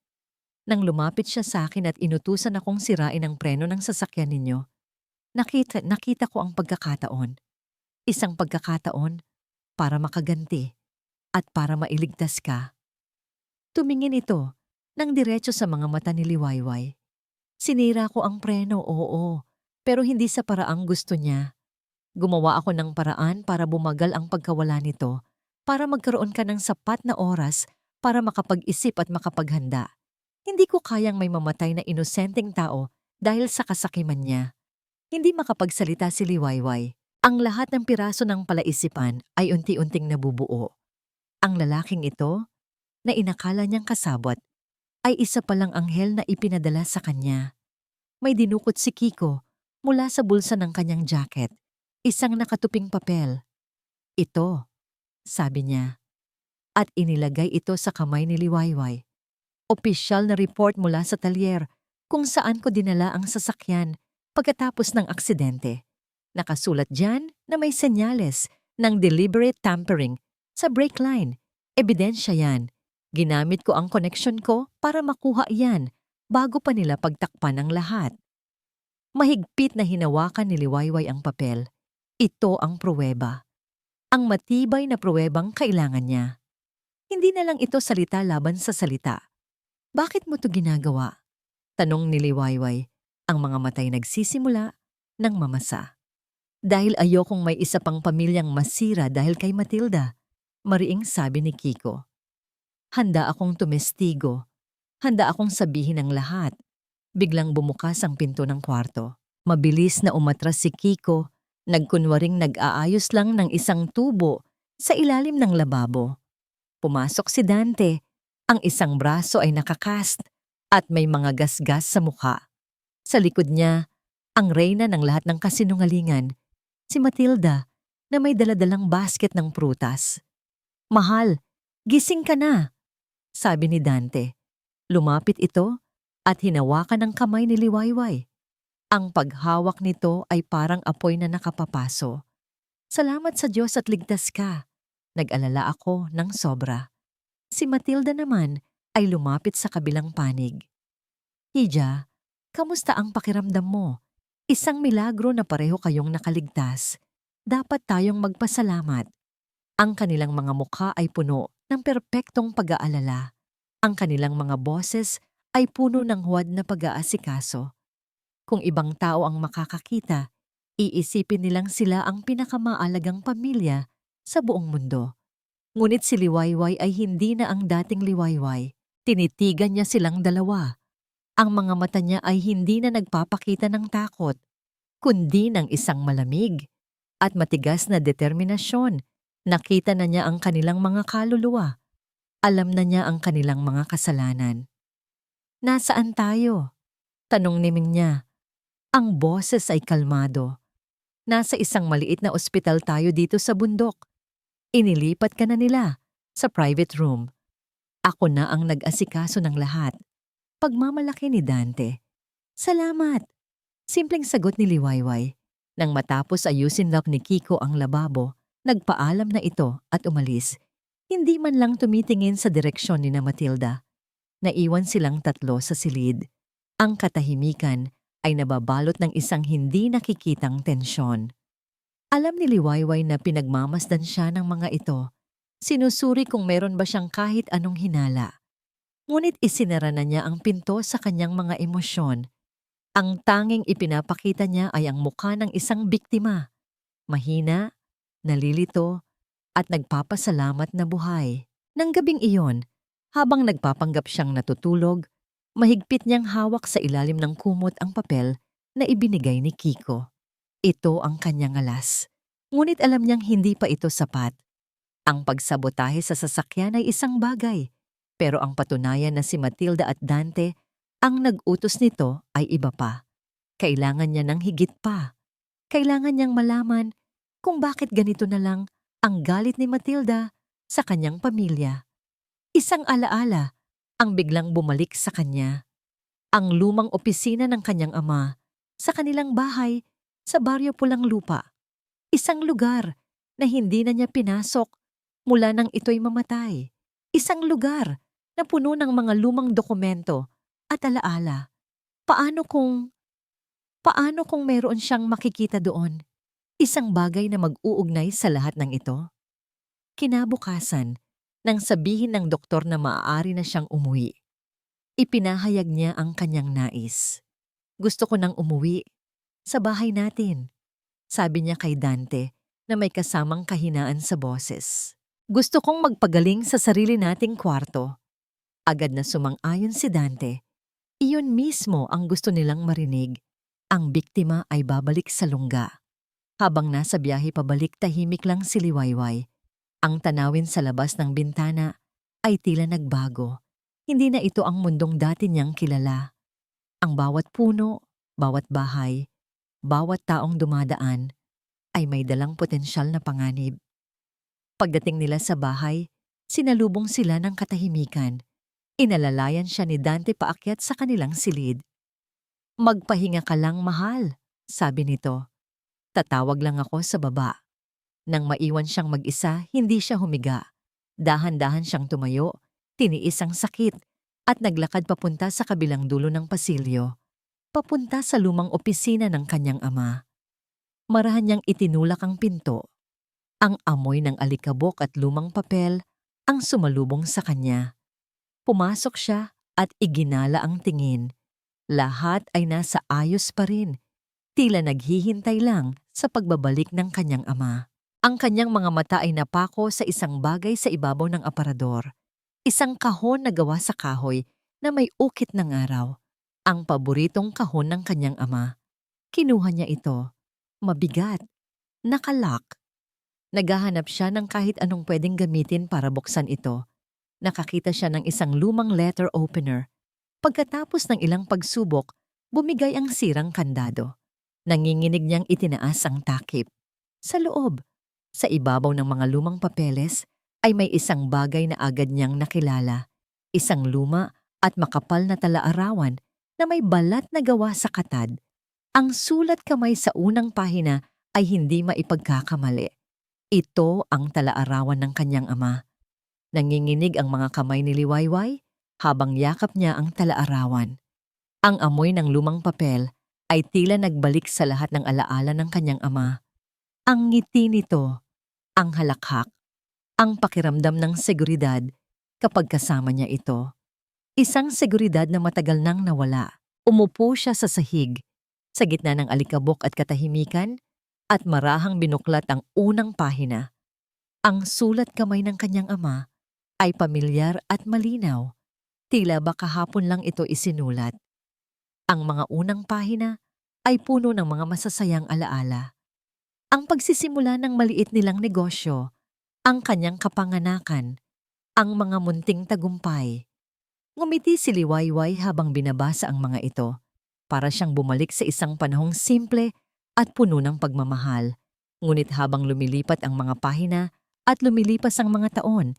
nang lumapit siya sa akin at inutusan akong sirain ang preno ng sasakyan ninyo, nakita ko ang pagkakataon. Isang pagkakataon para makaganti at para mailigtas ka. Tumingin ito ng diretso sa mga mata ni Liwayway. Sinira ko ang preno, oo, pero hindi sa paraang gusto niya. Gumawa ako ng paraan para bumagal ang pagkawala nito, para magkaroon ka ng sapat na oras para makapag-isip at makapaghanda. Hindi ko kayang may mamatay na inosenteng tao dahil sa kasakiman niya. Hindi makapagsalita si Liwayway. Ang lahat ng piraso ng palaisipan ay unti-unting nabubuo. Ang lalaking ito, na inakala niyang kasabot, ay isa palang anghel na ipinadala sa kanya. May dinukot si Kiko mula sa bulsa ng kanyang jacket, isang nakatuping papel. Ito, sabi niya, at inilagay ito sa kamay ni Liwayway. Opisyal na report mula sa talyer kung saan ko dinala ang sasakyan pagkatapos ng aksidente. Nakasulat diyan na may senyales ng deliberate tampering sa brake line. Ebidensya yan. Ginamit ko ang connection ko para makuha yan bago pa nila pagtakpan ang lahat. Mahigpit na hinawakan ni Liwayway ang papel. Ito ang pruweba. Ang matibay na pruwebang kailangan niya. Hindi na lang ito salita laban sa salita. Bakit mo to ginagawa? Tanong ni Liwayway. Ang mga matay nagsisimula ng mamasa. Dahil ayokong may isa pang pamilyang masira dahil kay Matilda, mariing sabi ni Kiko. Handa akong tumestigo. Handa akong sabihin ang lahat. Biglang bumukas ang pinto ng kwarto. Mabilis na umatras si Kiko, nagkunwaring nag-aayos lang ng isang tubo sa ilalim ng lababo. Pumasok si Dante. Ang isang braso ay nakakast at may mga gasgas sa mukha. Sa likod niya, ang reyna ng lahat ng kasinungalingan, si Matilda, na may daladalang basket ng prutas. Mahal, gising ka na, sabi ni Dante. Lumapit ito at hinawakan ang kamay ni Liwayway. Ang paghawak nito ay parang apoy na nakapapaso. Salamat sa Diyos at ligtas ka. Nag-alala ako ng sobra. Si Matilda naman ay lumapit sa kabilang panig. Hija, kamusta ang pakiramdam mo? Isang milagro na pareho kayong nakaligtas. Dapat tayong magpasalamat. Ang kanilang mga mukha ay puno ng perpektong pag-aalala. Ang kanilang mga boses ay puno ng huwad na pag-aasikaso. Kung ibang tao ang makakakita, iisipin nilang sila ang pinakamaalagang pamilya sa buong mundo. Ngunit si Liwayway ay hindi na ang dating Liwayway. Tinitigan niya silang dalawa. Ang mga mata niya ay hindi na nagpapakita ng takot, kundi ng isang malamig at matigas na determinasyon. Nakita na niya ang kanilang mga kaluluwa. Alam na niya ang kanilang mga kasalanan. Nasaan tayo? Tanong ni Ming niya. Ang boses ay kalmado. Nasa isang maliit na ospital tayo dito sa bundok. Inilipat ka na nila sa private room. Ako na ang nag-asikaso ng lahat. Pagmamalaki ni Dante. Salamat. Simpleng sagot ni Liwayway. Nang matapos ayusin lang ni Kiko ang lababo, nagpaalam na ito at umalis. Hindi man lang tumitingin sa direksyon ni na Matilda. Naiwan silang tatlo sa silid. Ang katahimikan ay nababalot ng isang hindi nakikitang tensyon. Alam ni Liwayway na pinagmamasdan siya ng mga ito. Sinusuri kung meron ba siyang kahit anong hinala. Ngunit isinara na niya ang pinto sa kanyang mga emosyon. Ang tanging ipinapakita niya ay ang mukha ng isang biktima. Mahina, nalilito, at nagpapasalamat na buhay. Nang gabing iyon, habang nagpapanggap siyang natutulog, mahigpit niyang hawak sa ilalim ng kumot ang papel na ibinigay ni Kiko. Ito ang kanyang alas. Ngunit alam niyang hindi pa ito sapat. Ang pagsabotahe sa sasakyan ay isang bagay, pero ang patunayan na si Matilda at Dante ang nag-utos nito ay iba pa. Kailangan niya ng higit pa. Kailangan niyang malaman kung bakit ganito na lang ang galit ni Matilda sa kanyang pamilya. Isang alaala ang biglang bumalik sa kanya. ang lumang opisina ng kanyang ama sa kanilang bahay sa Baryo Pulang Lupa. Isang lugar na hindi na niya pinasok mula nang ito'y mamatay. Isang lugar na puno ng mga lumang dokumento at alaala. Paano kung meron siyang makikita doon? Isang bagay na mag-uugnay sa lahat ng ito? Kinabukasan, nang sabihin ng doktor na maaari na siyang umuwi, ipinahayag niya ang kanyang nais. Gusto ko nang umuwi sa bahay natin, sabi niya kay Dante na may kasamang kahinaan sa boses. Gusto kong magpagaling sa sarili nating kwarto. Agad na sumang-ayon si Dante. Iyon mismo ang gusto nilang marinig. Ang biktima ay babalik sa lungga. Habang nasa biyahe pabalik, tahimik lang si Liwayway. Ang tanawin sa labas ng bintana ay tila nagbago. Hindi na ito ang mundong dati niyang kilala. Ang bawat puno, bawat bahay, bawat taong dumadaan ay may dalang potensyal na panganib. Pagdating nila sa bahay, sinalubong sila ng katahimikan. Inalalayan siya ni Dante paakyat sa kanilang silid. Magpahinga ka lang, mahal, sabi nito. Tatawag lang ako sa baba. Nang maiwan siyang mag-isa, hindi siya humiga. Dahan-dahan siyang tumayo, tiniis ang sakit, at naglakad papunta sa kabilang dulo ng pasilyo. Papunta sa lumang opisina ng kanyang ama. Marahan niyang itinulak ang pinto. Ang amoy ng alikabok at lumang papel ang sumalubong sa kanya. Pumasok siya at iginala ang tingin. Lahat ay nasa ayos pa rin. Tila naghihintay lang sa pagbabalik ng kanyang ama. Ang kanyang mga mata ay napako sa isang bagay sa ibabaw ng aparador. Isang kahon na gawa sa kahoy na may ukit ng araw. Ang paboritong kahon ng kanyang ama. Kinuha niya ito. Mabigat. Nakalock. Naghahanap siya ng kahit anong pwedeng gamitin para buksan ito. Nakakita siya ng isang lumang letter opener. Pagkatapos ng ilang pagsubok, bumigay ang sirang kandado. Nanginginig niyang itinaas ang takip. Sa loob, sa ibabaw ng mga lumang papeles, ay may isang bagay na agad niyang nakilala. Isang luma at makapal na talaarawan na may balat na gawa sa katad. Ang sulat kamay sa unang pahina ay hindi maipagkakamali. Ito ang talaarawan ng kanyang ama. Nanginginig ang mga kamay ni Liwayway habang yakap niya ang talaarawan. Ang amoy ng lumang papel ay tila nagbalik sa lahat ng alaala ng kanyang ama. Ang ngiti nito, ang halakhak, ang pakiramdam ng seguridad kapag kasama niya ito. Isang seguridad na matagal nang nawala. Umupo siya sa sahig, sa gitna ng alikabok at katahimikan, at marahang binuklat ang unang pahina. Ang sulat kamay ng kanyang ama ay pamilyar at malinaw. Tila ba kahapon lang ito isinulat. Ang mga unang pahina ay puno ng mga masasayang alaala. Ang pagsisimula ng maliit nilang negosyo, ang kanyang kapanganakan, ang mga munting tagumpay. Ngumiti si Liwayway habang binabasa ang mga ito, para siyang bumalik sa isang panahong simple at puno ng pagmamahal. Ngunit habang lumilipat ang mga pahina at lumilipas ang mga taon,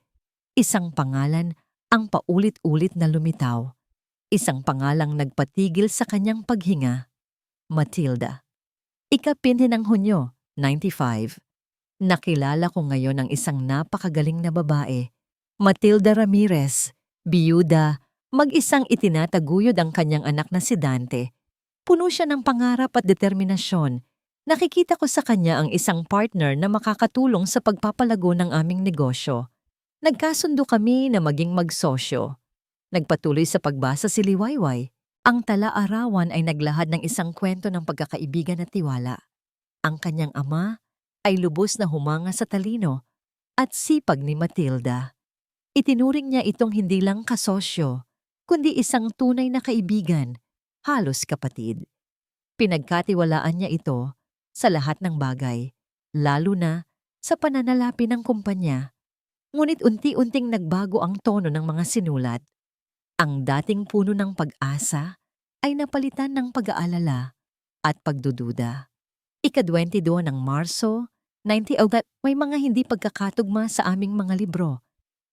isang pangalan ang paulit-ulit na lumitaw. Isang pangalang nagpatigil sa kanyang paghinga. Matilda. Ika-15 ng Hunyo, 95. Nakilala ko ngayon ang isang napakagaling na babae. Matilda Ramirez, biyuda, mag-isang itinataguyod ang kanyang anak na si Dante. Puno siya ng pangarap at determinasyon. Nakikita ko sa kanya ang isang partner na makakatulong sa pagpapalago ng aming negosyo. Nagkasundo kami na maging magsosyo. Nagpatuloy sa pagbasa si Liwayway. Ang tala-arawan ay naglahad ng isang kwento ng pagkakaibigan at tiwala. Ang kanyang ama ay lubos na humanga sa talino at sipag ni Matilda. Itinuring niya itong hindi lang kasosyo, kundi isang tunay na kaibigan, halos kapatid. Pinagkatiwalaan niya ito sa lahat ng bagay, lalo na sa pananalapi ng kumpanya. Ngunit unti-unting nagbago ang tono ng mga sinulat. Ang dating puno ng pag-asa ay napalitan ng pag-aalala at pagdududa. Ika-22 ng Marso, 1908, may mga hindi pagkakatugma sa aming mga libro.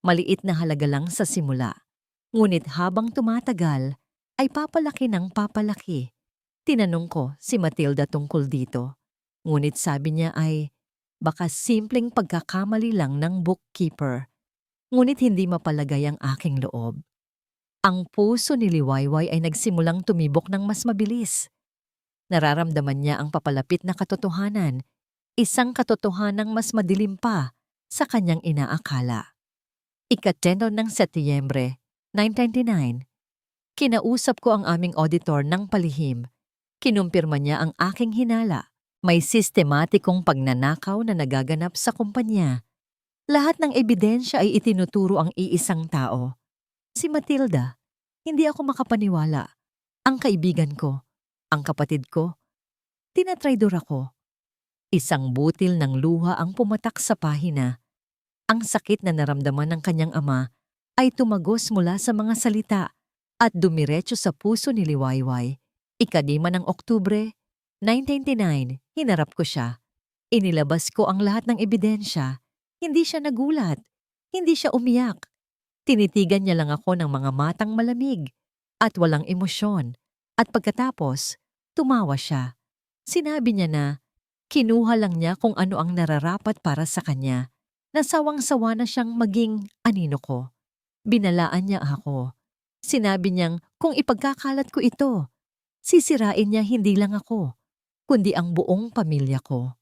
Maliit na halaga lang sa simula. Ngunit habang tumatagal, ay papalaki ng papalaki. Tinanong ko si Matilda tungkol dito. Ngunit sabi niya ay baka simpleng pagkakamali lang ng bookkeeper. Ngunit hindi mapalagay ang aking loob. Ang puso ni Liwayway ay nagsimulang tumibok ng mas mabilis. Nararamdaman niya ang papalapit na katotohanan, isang katotohanang mas madilim pa sa kanyang inaakala. Ika-10 ng Setyembre, 1999. Kinausap ko ang aming auditor ng palihim. Kinumpirma niya ang aking hinala. May sistematikong pagnanakaw na nagaganap sa kumpanya. Lahat ng ebidensya ay itinuturo ang iisang tao. Si Matilda. Hindi ako makapaniwala. Ang kaibigan ko, ang kapatid ko, tinatraidor ako. Isang butil ng luha ang pumatak sa pahina. Ang sakit na naramdaman ng kanyang ama ay tumagos mula sa mga salita at dumiretso sa puso ni Liwayway. Ika-5 ng Oktubre, 1999, hinarap ko siya. Inilabas ko ang lahat ng ebidensya. Hindi siya nagulat. Hindi siya umiyak. Tinitigan niya lang ako ng mga matang malamig at walang emosyon. At pagkatapos, tumawa siya. Sinabi niya na kinuha lang niya kung ano ang nararapat para sa kanya. Nasawang-sawa na siyang maging anino ko. Binalaan niya ako. Sinabi niyang kung ipagkakalat ko ito, sisirain niya hindi lang ako, kundi ang buong pamilya ko.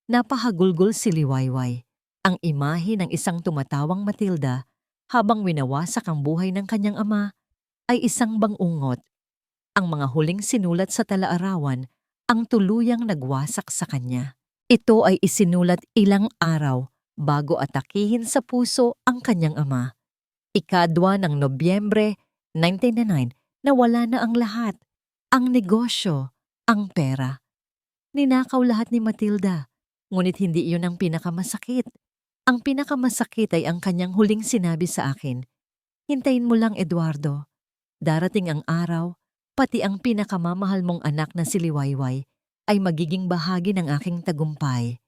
Napahagulgol si Liwayway, ang imahe ng isang tumatawang Matilda habang winawasak ang buhay ng kanyang ama ay isang bangungot. Ang mga huling sinulat sa talaarawan ang tuluyang nagwasak sa kanya. Ito ay isinulat ilang araw bago atakihin sa puso ang kanyang ama. Ika-2 ng Nobyembre, 1999, nawala na ang lahat. Ang negosyo, ang pera. Ninakaw lahat ni Matilda, ngunit hindi iyon ang pinakamasakit. Ang pinakamasakit ay ang kanyang huling sinabi sa akin. Hintayin mo lang, Eduardo. Darating ang araw, pati ang pinakamamahal mong anak na si Liwayway ay magiging bahagi ng aking tagumpay.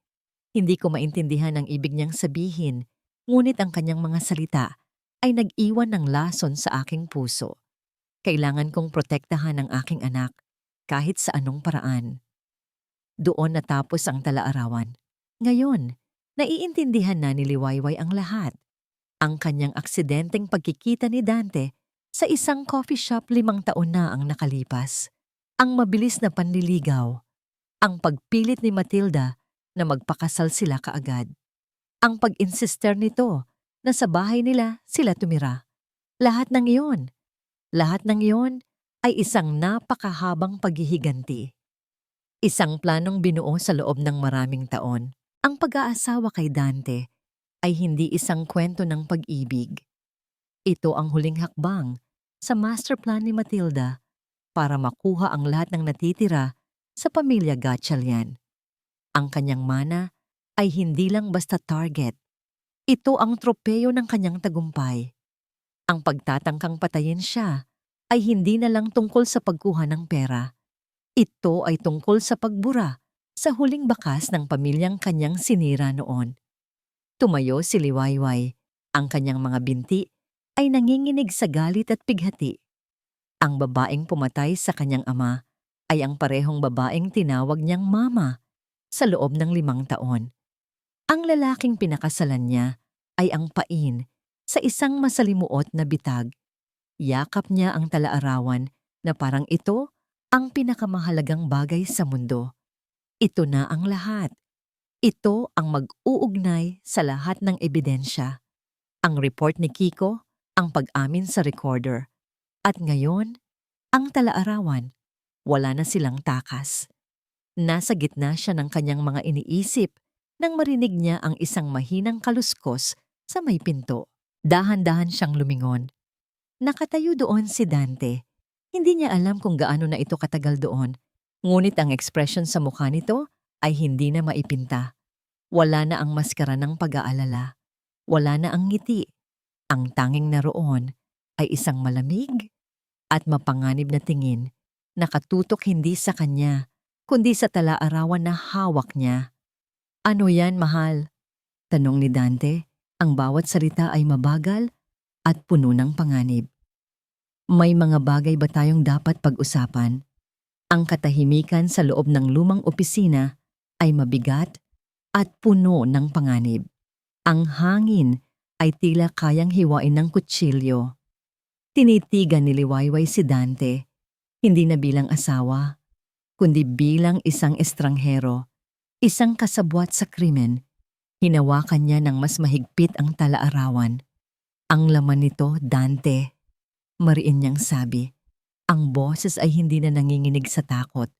Hindi ko maintindihan ang ibig niyang sabihin, ngunit ang kanyang mga salita ay nag-iwan ng lason sa aking puso. Kailangan kong protektahan ang aking anak kahit sa anong paraan. Doon natapos ang talaarawan. Ngayon, naiintindihan na ni Liwayway ang lahat. Ang kanyang aksidenteng pagkikita ni Dante sa isang coffee shop 5 taon na ang nakalipas. Ang mabilis na panliligaw. Ang pagpilit ni Matilda na magpakasal sila kaagad. Ang pag-insister nito na sa bahay nila sila tumira. Lahat ng iyon ay isang napakahabang paghihiganti. Isang planong binuo sa loob ng maraming taon. Ang pag-aasawa kay Dante ay hindi isang kwento ng pag-ibig. Ito ang huling hakbang sa master plan ni Matilda para makuha ang lahat ng natitira sa pamilya Gatchalian. Ang kanyang mana ay hindi lang basta target. Ito ang tropeyo ng kanyang tagumpay. Ang pagtatangkang patayin siya ay hindi na lang tungkol sa pagkuha ng pera. Ito ay tungkol sa pagbura sa huling bakas ng pamilyang kanyang sinira noon. Tumayo si Liwayway. Ang kanyang mga binti ay nanginginig sa galit at pighati. Ang babaeng pumatay sa kanyang ama ay ang parehong babaeng tinawag niyang mama sa loob ng 5 taon. Ang lalaking pinakasalan niya ay ang pain sa isang masalimuot na bitag. Yakap niya ang talaarawan na parang ito ang pinakamahalagang bagay sa mundo. Ito na ang lahat. Ito ang mag-uugnay sa lahat ng ebidensya. Ang report ni Kiko, ang pag-amin sa recorder. At ngayon, ang talaarawan. Wala na silang takas. Nasa gitna siya ng kanyang mga iniisip nang marinig niya ang isang mahinang kaluskos sa may pinto. Dahan-dahan siyang lumingon. Nakatayo doon si Dante. Hindi niya alam kung gaano na ito katagal doon. Ngunit ang ekspresyon sa mukha nito ay hindi na maipinta. Wala na ang maskara ng pag-aalala. Wala na ang ngiti. Ang tanging naroon ay isang malamig at mapanganib na tingin, nakatutok hindi sa kanya, kundi sa talaarawan na hawak niya. Ano yan, mahal? Tanong ni Dante. Ang bawat salita ay mabagal at puno ng panganib. May mga bagay ba tayong dapat pag-usapan? Ang katahimikan sa loob ng lumang opisina ay mabigat at puno ng panganib. Ang hangin ay tila kayang hiwain ng kutsilyo. Tinitigan ni Liwayway si Dante, hindi na bilang asawa, kundi bilang isang estranghero, isang kasabwat sa krimen. Hinawakan niya ng mas mahigpit ang talaarawan. Ang laman nito, Dante, mariin niyang sabi. Ang boses ay hindi na nanginginig sa takot,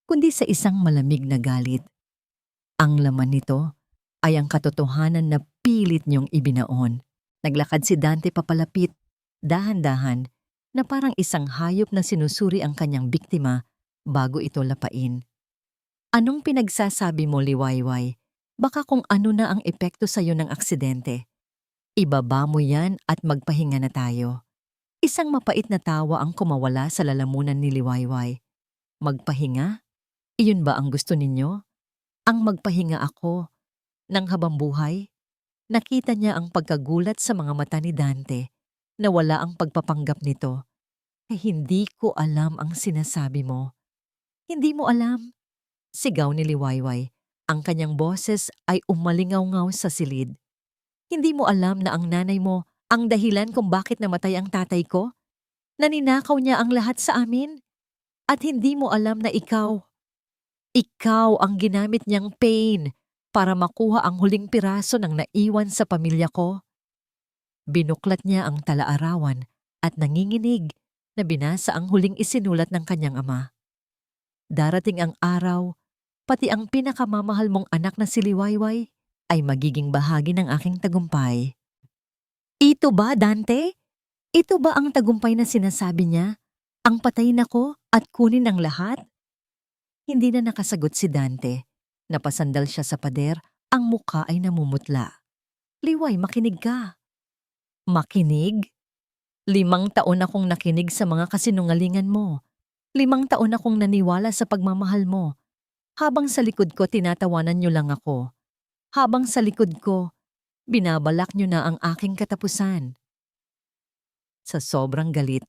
kundi sa isang malamig na galit. Ang laman nito ay ang katotohanan na pilit niyong ibinaon. Naglakad si Dante papalapit, dahan-dahan, na parang isang hayop na sinusuri ang kanyang biktima bago ito lapain. Anong pinagsasabi mo, Liwayway? Baka kung ano na ang epekto sa'yo ng aksidente. Ibaba mo yan at magpahinga na tayo. Isang mapait na tawa ang kumawala sa lalamunan ni Liwayway. Magpahinga? Iyon ba ang gusto ninyo? Ang magpahinga ako ng habang buhay? Nakita niya ang pagkagulat sa mga mata ni Dante na wala ang pagpapanggap nito. Hindi ko alam ang sinasabi mo. Hindi mo alam? Sigaw ni Liwayway. Ang kanyang boses ay umalingaw-ngaw sa silid. Hindi mo alam na ang nanay mo ang dahilan kung bakit namatay ang tatay ko? Naninakaw niya ang lahat sa amin? At hindi mo alam na ikaw ang ginamit niyang pain para makuha ang huling piraso ng naiwan sa pamilya ko? Binuklat niya ang talaarawan at nanginginig na binasa ang huling isinulat ng kanyang ama. Darating ang araw, pati ang pinakamamahal mong anak na si Liwayway ay magiging bahagi ng aking tagumpay. Ito ba, Dante? Ito ba ang tagumpay na sinasabi niya? Ang patayin ako at kunin ang lahat? Hindi na nakasagot si Dante. Napasandal siya sa pader, ang muka ay namumutla. Liway, makinig ka. Makinig? 5 taon akong nakinig sa mga kasinungalingan mo. 5 taon akong naniwala sa pagmamahal mo. Habang sa likod ko tinatawanan niyo lang ako. Habang sa likod ko, binabalak niyo na ang aking katapusan. Sa sobrang galit,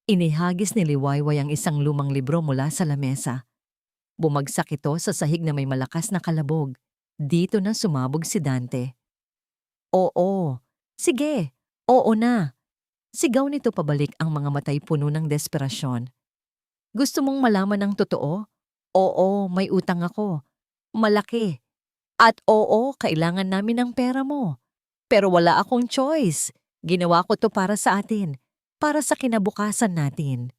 inihagis ni Liwayway ang isang lumang libro mula sa lamesa. Bumagsak ito sa sahig na may malakas na kalabog. Dito na sumabog si Dante. Oo, sige, oo na. Sigaw nito pabalik, ang mga matay puno ng desperasyon. Gusto mong malaman ang totoo? Oo, may utang ako. Malaki. At oo, kailangan namin ng pera mo. Pero wala akong choice. Ginawa ko to para sa atin. Para sa kinabukasan natin.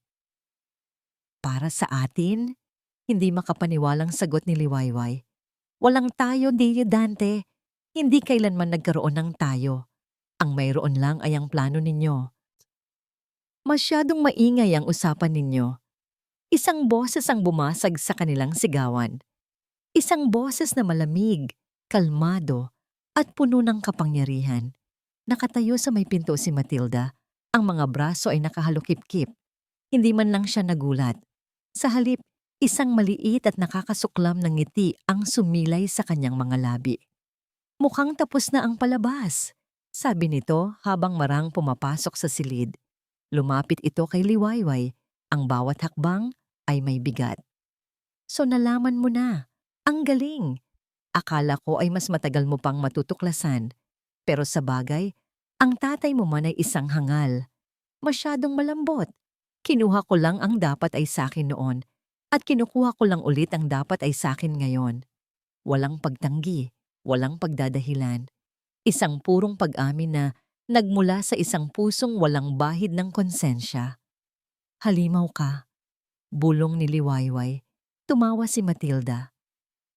Para sa atin? Hindi makapaniwalang sagot ni Liwayway. Walang tayo, Dante. Hindi kailanman nagkaroon ng tayo. Ang mayroon lang ay ang plano ninyo. Masyadong maingay ang usapan ninyo. Isang boses ang bumasag sa kanilang sigawan. Isang boses na malamig, kalmado, at puno ng kapangyarihan. Nakatayo sa may pinto si Matilda. Ang mga braso ay nakahalukip-kip. Hindi man lang siya nagulat. Sa halip, isang maliit at nakakasuklam ng ngiti ang sumilay sa kanyang mga labi. Mukhang tapos na ang palabas, sabi nito habang marang pumapasok sa silid. Lumapit ito kay Liwayway. Ang bawat hakbang ay may bigat. So nalaman mo na. Ang galing. Akala ko ay mas matagal mo pang matutuklasan. Pero sa bagay, ang tatay mo man ay isang hangal. Masyadong malambot. Kinuha ko lang ang dapat ay sakin noon. At kinukuha ko lang ulit ang dapat ay sakin ngayon. Walang pagtanggi, walang pagdadahilan. Isang purong pag-amin na nagmula sa isang pusong walang bahid ng konsensya. Halimaw ka. Bulong ni Liwayway. Tumawa si Matilda.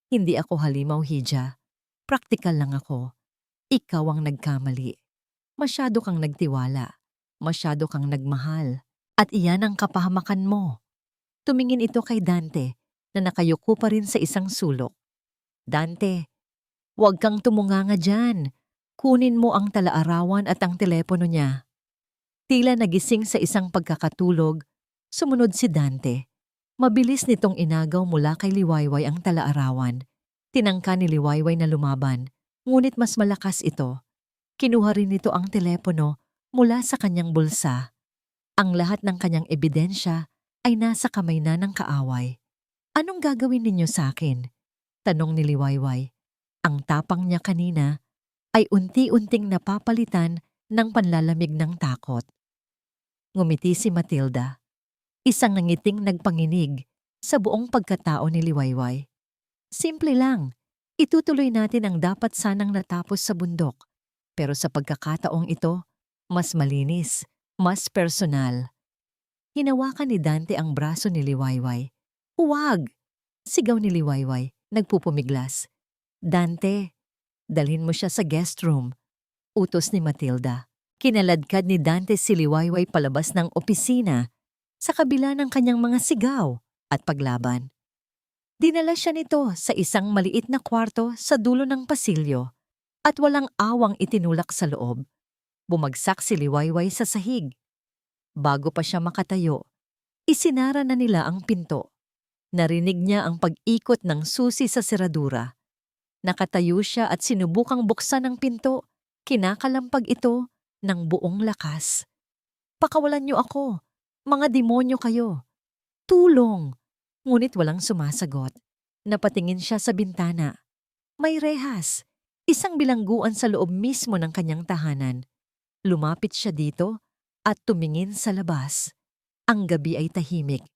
Hindi ako halimaw, Hija. Praktikal lang ako. Ikaw ang nagkamali. Masyado kang nagtiwala. Masyado kang nagmahal. At iyan ang kapahamakan mo. Tumingin ito kay Dante na nakayuko pa rin sa isang sulok. Dante, huwag kang tumunganga dyan. Kunin mo ang talaarawan at ang telepono niya. Tila nagising sa isang pagkakatulog, sumunod si Dante. Mabilis nitong inagaw mula kay Liwayway ang talaarawan. Tinangka ni Liwayway na lumaban, ngunit mas malakas ito. Kinuha rin nito ang telepono mula sa kanyang bulsa. Ang lahat ng kanyang ebidensya ay nasa kamay na ng kaaway. Anong gagawin ninyo sa akin? Tanong ni Liwayway. Ang tapang niya kanina ay unti-unting napapalitan ng panlalamig ng takot. Ngumiti si Matilda, isang nangiting nagpanginig sa buong pagkatao ni Liwayway. Simple lang, itutuloy natin ang dapat sanang natapos sa bundok. Pero sa pagkakataong ito, mas malinis, mas personal. Hinawakan ni Dante ang braso ni Liwayway. Huwag! Sigaw ni Liwayway, nagpupumiglas. Dante, dalhin mo siya sa guest room. Utos ni Matilda. Kinaladkad ni Dante si Liwayway palabas ng opisina sa kabila ng kanyang mga sigaw at paglaban. Dinala siya nito sa isang maliit na kwarto sa dulo ng pasilyo at walang awang itinulak sa loob. Bumagsak si Liwayway sa sahig. Bago pa siya makatayo, isinara na nila ang pinto. Narinig niya ang pag-ikot ng susi sa seradura. Nakatayo siya at sinubukang buksan ang pinto. Kinakalampag ito ng buong lakas. Pakawalan niyo ako, mga demonyo kayo. Tulong! Ngunit walang sumasagot. Napatingin siya sa bintana. May rehas, isang bilangguan sa loob mismo ng kanyang tahanan. Lumapit siya dito at tumingin sa labas. Ang gabi ay tahimik.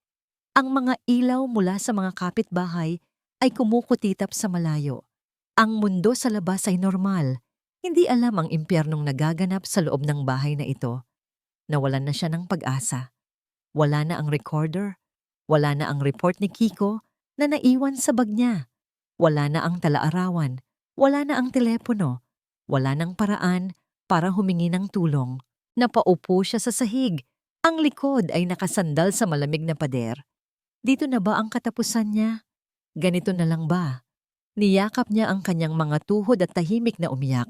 Ang mga ilaw mula sa mga kapitbahay ay kumukutitap sa malayo. Ang mundo sa labas ay normal. Hindi alam ang impyernong nagaganap sa loob ng bahay na ito. Nawalan na siya ng pag-asa. Wala na ang recorder. Wala na ang report ni Kiko na naiwan sa bag niya. Wala na ang talaarawan. Wala na ang telepono. Wala nang paraan para humingi ng tulong. Napaupo siya sa sahig. Ang likod ay nakasandal sa malamig na pader. Dito na ba ang katapusan niya? Ganito na lang ba? Niyakap niya ang kanyang mga tuhod at tahimik na umiyak.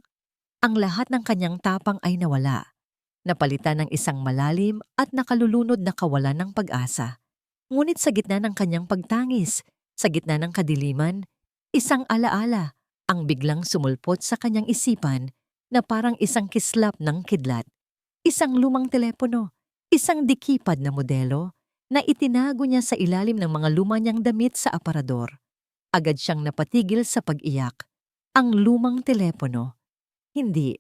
Ang lahat ng kanyang tapang ay nawala. Napalitan ng isang malalim at nakalulunod na kawalan ng pag-asa. Ngunit sa gitna ng kanyang pagtangis, sa gitna ng kadiliman, isang alaala ang biglang sumulpot sa kanyang isipan na parang isang kislap ng kidlat. Isang lumang telepono, isang dikipad na modelo na itinago niya sa ilalim ng mga luma niyang damit sa aparador. Agad siyang napatigil sa pag-iyak. Ang lumang telepono. Hindi.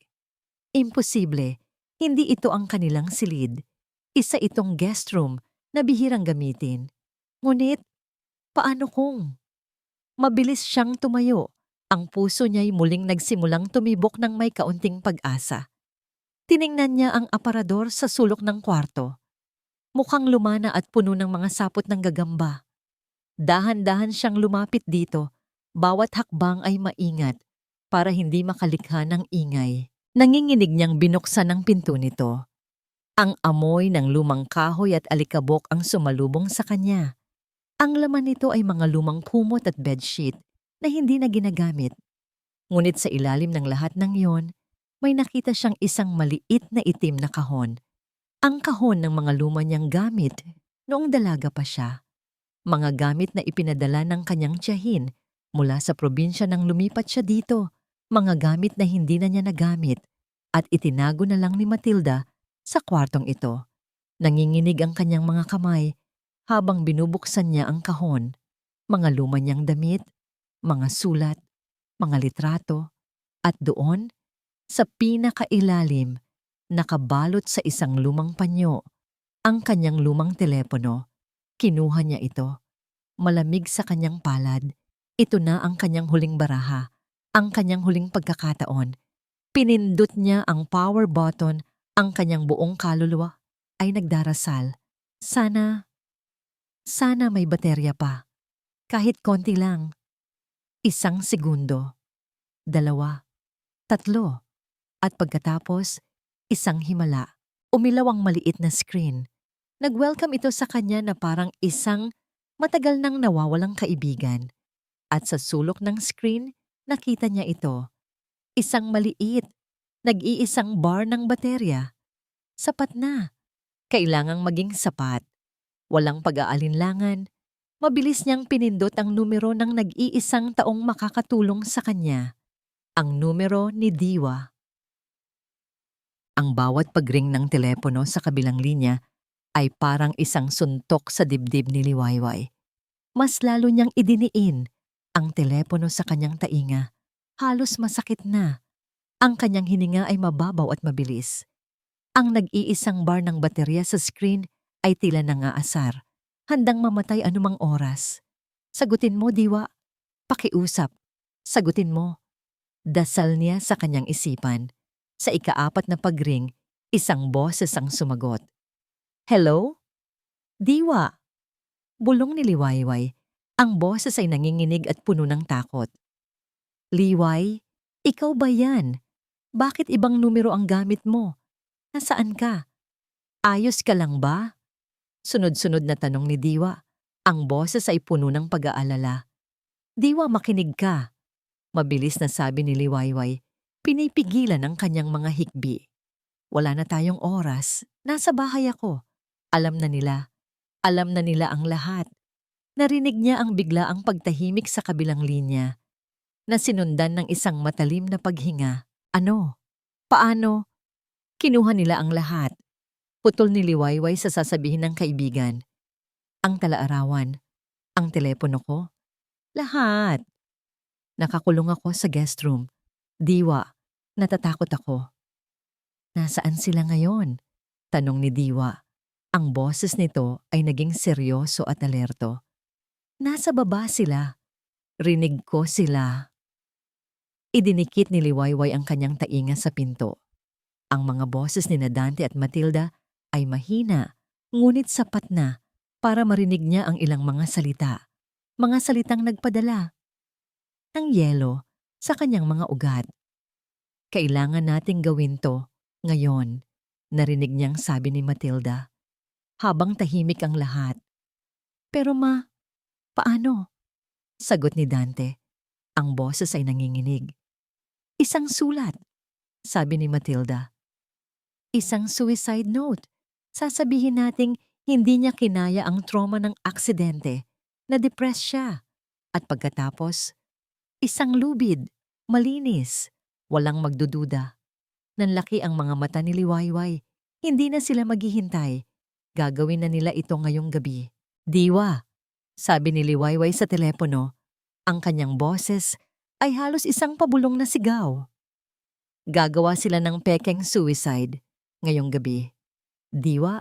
Imposible. Hindi ito ang kanilang silid. Isa itong guest room na bihirang gamitin. Ngunit, paano kung? Mabilis siyang tumayo. Ang puso niya'y muling nagsimulang tumibok ng may kaunting pag-asa. Tiningnan niya ang aparador sa sulok ng kwarto. Mukhang lumana at puno ng mga sapot ng gagamba. Dahan-dahan siyang lumapit dito. Bawat hakbang ay maingat para hindi makalikha ng ingay. Nanginginig niyang binuksan ang pinto nito. Ang amoy ng lumang kahoy at alikabok ang sumalubong sa kanya. Ang laman nito ay mga lumang kumot at bedsheet na hindi na ginagamit. Ngunit sa ilalim ng lahat ng iyon, may nakita siyang isang maliit na itim na kahon. Ang kahon ng mga luma niyang gamit noong dalaga pa siya. Mga gamit na ipinadala ng kanyang tiyahin mula sa probinsya nang lumipat siya dito. Mga gamit na hindi na niya nagamit at itinago na lang ni Matilda sa kwartong ito. Nanginginig ang kanyang mga kamay habang binubuksan niya ang kahon. Mga luma niyang damit, mga sulat, mga litrato, at doon, sa pinakailalim, nakabalot sa isang lumang panyo, ang kanyang lumang telepono. Kinuha niya ito. Malamig sa kanyang palad. Ito na ang kanyang huling baraha, ang kanyang huling pagkakataon. Pinindot niya ang power button, ang kanyang buong kaluluwa ay nagdarasal. Sana may baterya pa. Kahit konti lang. 1 segundo. 2, 3. At pagkatapos, isang himala. Umilaw ang maliit na screen. Nag-welcome ito sa kanya na parang isang matagal nang nawawalang kaibigan. At sa sulok ng screen, nakita niya ito. Isang maliit, nag-iisang bar ng baterya. Sapat na. Kailangang maging sapat. Walang pag-aalinlangan. Mabilis niyang pinindot ang numero ng nag-iisang taong makakatulong sa kanya. Ang numero ni Diwa. Ang bawat pagring ng telepono sa kabilang linya ay parang isang suntok sa dibdib ni Liwayway. Mas lalo niyang idiniin ang telepono sa kanyang tainga. Halos masakit na. Ang kanyang hininga ay mababaw at mabilis. Ang nag-iisang bar ng baterya sa screen ay tila nangaasar, handang mamatay anumang oras. Sagutin mo, Diwa. Pakiusap. Sagutin mo. Dasal niya sa kanyang isipan. Sa ikaapat na pagring, isang boses ang sumagot. Hello? Diwa. Bulong ni Liwayway. Ang boses ay nanginginig at puno ng takot. Liway, ikaw ba yan? Bakit ibang numero ang gamit mo? Nasaan ka? Ayos ka lang ba? Sunod-sunod na tanong ni Diwa. Ang boses ay puno ng pag-aalala. Diwa, makinig ka. Mabilis na sabi ni Liwayway. Pinipigilan ang kanyang mga hikbi. Wala na tayong oras. Nasa bahay ako. Alam na nila. Alam na nila ang lahat. Narinig niya ang biglaang pagtahimik sa kabilang linya, na sinundan ng isang matalim na paghinga. Ano? Paano? Kinuha nila ang lahat. Putol ni Liwayway sa sasabihin ng kaibigan. Ang talaarawan. Ang telepono ko. Lahat. Nakakulong ako sa guest room. Diwa, natatakot ako. Nasaan sila ngayon? Tanong ni Diwa. Ang boses nito ay naging seryoso at alerto. Nasa baba sila. Rinig ko sila. Idinikit ni Liwayway ang kanyang tainga sa pinto. Ang mga boses ni Dante at Matilda ay mahina, ngunit sapat na para marinig niya ang ilang mga salita. Mga salitang nagpadala ng yelo sa kanyang mga ugat. Kailangan nating gawin to ngayon, narinig niyang sabi ni Matilda. Habang tahimik ang lahat. Pero ma, paano? Sagot ni Dante. Ang boses ay nanginginig. Isang sulat, sabi ni Matilda. Isang suicide note. Sasabihin nating hindi niya kinaya ang trauma ng aksidente, na-depress siya. At pagkatapos, isang lubid, malinis, walang magdududa. Nanlaki ang mga mata ni Liwayway. Hindi na sila maghihintay. Gagawin na nila ito ngayong gabi. Diwa, sabi ni Liwayway sa telepono. Ang kanyang boses ay halos isang pabulong na sigaw. Gagawa sila ng pekeng suicide ngayong gabi. Diwa,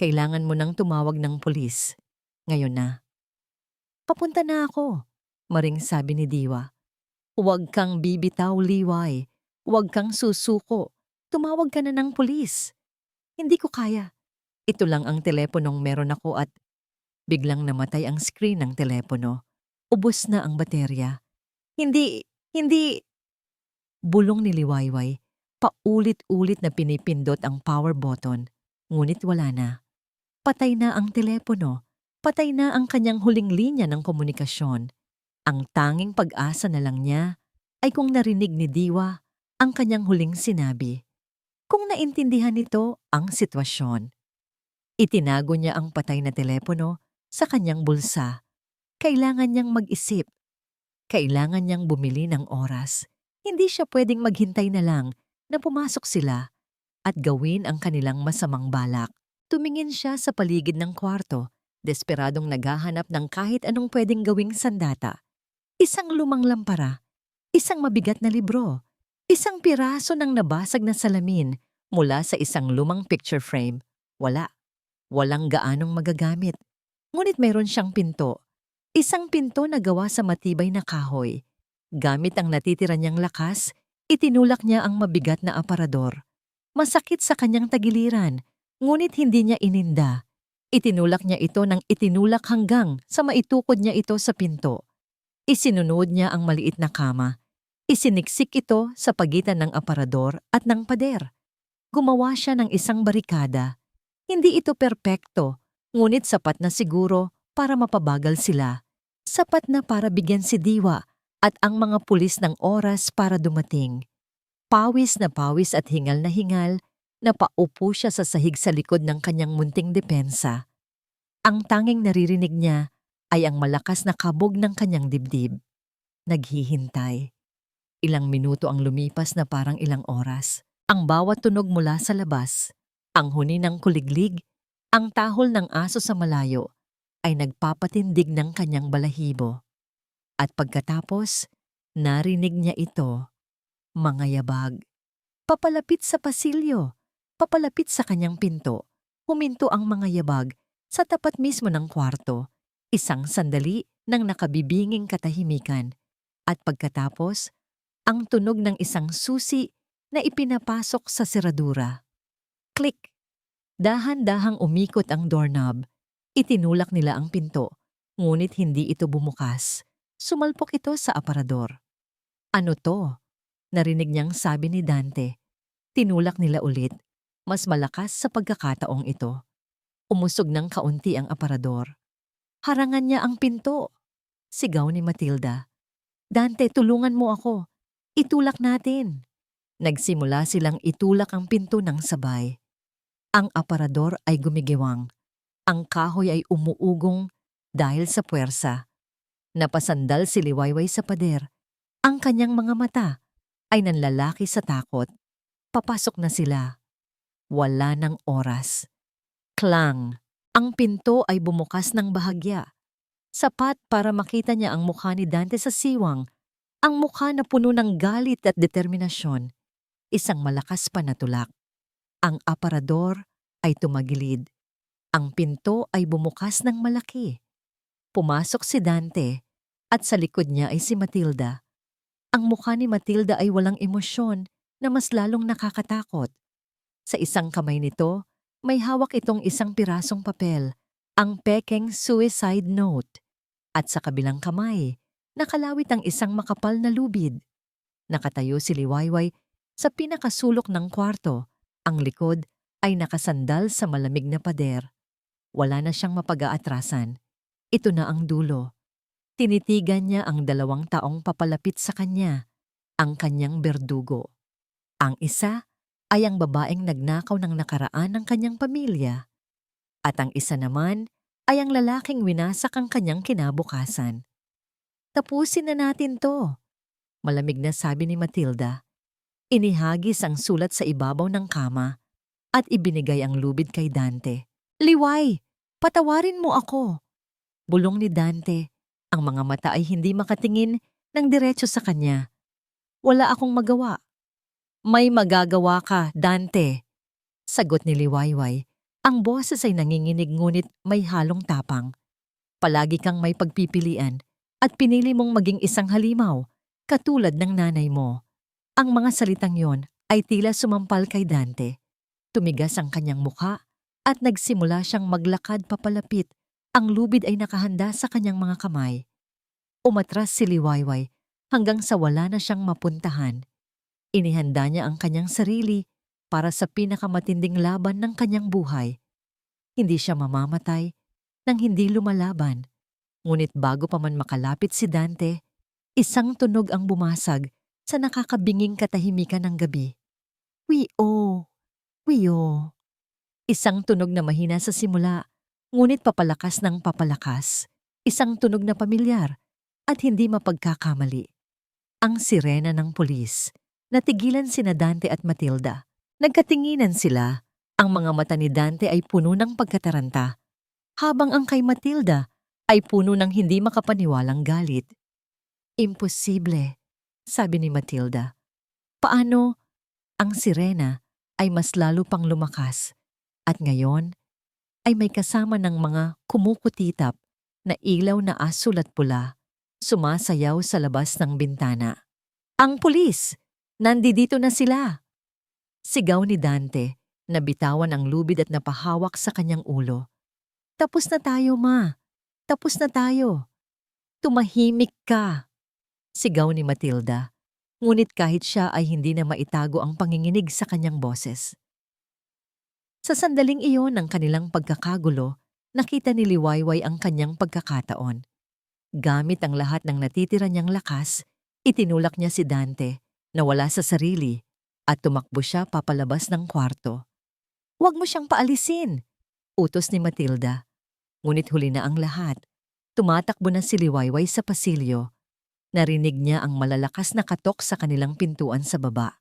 kailangan mo nang tumawag ng pulis. Ngayon na. Papunta na ako, maring sabi ni Diwa. Huwag kang bibitaw, Liway. Huwag kang susuko. Tumawag ka na ng pulis. Hindi ko kaya. Ito lang ang teleponong meron ako at biglang namatay ang screen ng telepono. Ubos na ang baterya. Hindi. Bulong ni Liwayway. Paulit-ulit na pinipindot ang power button. Ngunit wala na. Patay na ang telepono. Patay na ang kanyang huling linya ng komunikasyon. Ang tanging pag-asa na lang niya ay kung narinig ni Diwa ang kanyang huling sinabi. Kung naintindihan nito ang sitwasyon. Itinago niya ang patay na telepono sa kanyang bulsa. Kailangan niyang mag-isip. Kailangan niyang bumili ng oras. Hindi siya pwedeng maghintay na lang na pumasok sila at gawin ang kanilang masamang balak. Tumingin siya sa paligid ng kwarto, desperadong naghahanap ng kahit anong pwedeng gawing sandata. Isang lumang lampara, isang mabigat na libro, isang piraso ng nabasag na salamin mula sa isang lumang picture frame. Wala. Walang gaanong magagamit. Ngunit mayroon siyang pinto. Isang pinto na gawa sa matibay na kahoy. Gamit ang natitira niyang lakas, itinulak niya ang mabigat na aparador. Masakit sa kanyang tagiliran, ngunit hindi niya ininda. Itinulak niya ito ng itinulak hanggang sa maitukod niya ito sa pinto. Isinunod niya ang maliit na kama. Isiniksik ito sa pagitan ng aparador at ng pader. Gumawa siya ng isang barikada. Hindi ito perpekto, ngunit sapat na siguro para mapabagal sila. Sapat na para bigyan si Diwa at ang mga pulis ng oras para dumating. Pawis at hingal na hingal, napaupo siya sa sahig sa likod ng kanyang munting depensa. Ang tanging naririnig niya ay ang malakas na kabog ng kanyang dibdib. Naghihintay. Ilang minuto ang lumipas na parang ilang oras. Ang bawat tunog mula sa labas, ang huni ng kuliglig, Ang tahol ng aso sa malayo ay nagpapatindig ng kanyang balahibo. At pagkatapos, narinig niya ito, mga yabag. Papalapit sa pasilyo, papalapit sa kanyang pinto. Huminto ang mga yabag sa tapat mismo ng kwarto. Isang sandali ng nakabibinging katahimikan. At pagkatapos, ang tunog ng isang susi na ipinapasok sa seradura. Click! Dahan-dahang umikot ang doorknob. Itinulak nila ang pinto, ngunit hindi ito bumukas. Sumalpok ito sa aparador. Ano to? Narinig niyang sabi ni Dante. Tinulak nila ulit, mas malakas sa pagkakataong ito. Umusog ng kaunti ang aparador. Harangan niya ang pinto! Sigaw ni Matilda. Dante, tulungan mo ako. Itulak natin. Nagsimula silang itulak ang pinto ng sabay. Ang aparador ay gumigiwang. Ang kahoy ay umuugong dahil sa puwersa. Napasandal si Liwayway sa pader. Ang kanyang mga mata ay nanlalaki sa takot. Papasok na sila. Wala ng oras. Klang! Ang pinto ay bumukas ng bahagya. Sapat para makita niya ang mukha ni Dante sa siwang. Ang mukha na puno ng galit at determinasyon. Isang malakas pa na tulak. Ang aparador ay tumagilid. Ang pinto ay bumukas ng malaki. Pumasok si Dante at sa likod niya ay si Matilda. Ang mukha ni Matilda ay walang emosyon na mas lalong nakakatakot. Sa isang kamay nito, may hawak itong isang pirasong papel, ang pekeng suicide note. At sa kabilang kamay, nakalawit ang isang makapal na lubid. Nakatayo si Liwayway sa pinakasulok ng kwarto. Ang likod ay nakasandal sa malamig na pader. Wala na siyang mapag-aatrasan. Ito na ang dulo. Tinitigan niya ang 2 taong papalapit sa kanya, ang kanyang berdugo. Ang isa ay ang babaeng nagnakaw ng nakaraan ng kanyang pamilya. At ang isa naman ay ang lalaking winasak ang kanyang kinabukasan. Tapusin na natin to, malamig na sabi ni Matilda. Inihagis ang sulat sa ibabaw ng kama at ibinigay ang lubid kay Dante. Liway, patawarin mo ako. Bulong ni Dante. Ang mga mata ay hindi makatingin ng diretso sa kanya. Wala akong magawa. May magagawa ka, Dante. Sagot ni Liwayway. Ang boses ay nanginginig ngunit may halong tapang. Palagi kang may pagpipilian at pinili mong maging isang halimaw, katulad ng nanay mo. Ang mga salitang yon ay tila sumampal kay Dante. Tumigas ang kanyang mukha at nagsimula siyang maglakad papalapit. Ang lubid ay nakahanda sa kanyang mga kamay. Umatras si Liwayway hanggang sa wala na siyang mapuntahan. Inihanda niya ang kanyang sarili para sa pinakamatinding laban ng kanyang buhay. Hindi siya mamamatay nang hindi lumalaban. Ngunit bago pa man makalapit si Dante, isang tunog ang bumasag sa nakakabinging katahimikan ng gabi. Wio! Wio! Isang tunog na mahina sa simula, ngunit papalakas ng papalakas. Isang tunog na pamilyar at hindi mapagkakamali. Ang sirena ng pulis. Natigilan sina Dante at Matilda. Nagkatinginan sila. Ang mga mata ni Dante ay puno ng pagkataranta, habang ang kay Matilda ay puno ng hindi makapaniwalang galit. Imposible, sabi ni Matilda. Paano? Ang sirena ay mas lalo pang lumakas at ngayon ay may kasama ng mga kumukutitap na ilaw na asul at pula, sumasayaw sa labas ng bintana. Ang pulis! Nandito na sila! Sigaw ni Dante, na bitawan ang lubid at napahawak sa kanyang ulo. Tapos na tayo, ma. Tapos na tayo. Tumahimik ka! Sigaw ni Matilda, ngunit kahit siya ay hindi na maitago ang panginginig sa kanyang boses. Sa sandaling iyon ng kanilang pagkakagulo, nakita ni Liwayway ang kanyang pagkakataon. Gamit ang lahat ng natitira niyang lakas, itinulak niya si Dante na wala sa sarili at tumakbo siya papalabas ng kwarto. Huwag mo siyang paalisin, utos ni Matilda. Ngunit huli na ang lahat. Tumatakbo na si Liwayway sa pasilyo. Narinig niya ang malalakas na katok sa kanilang pintuan sa baba.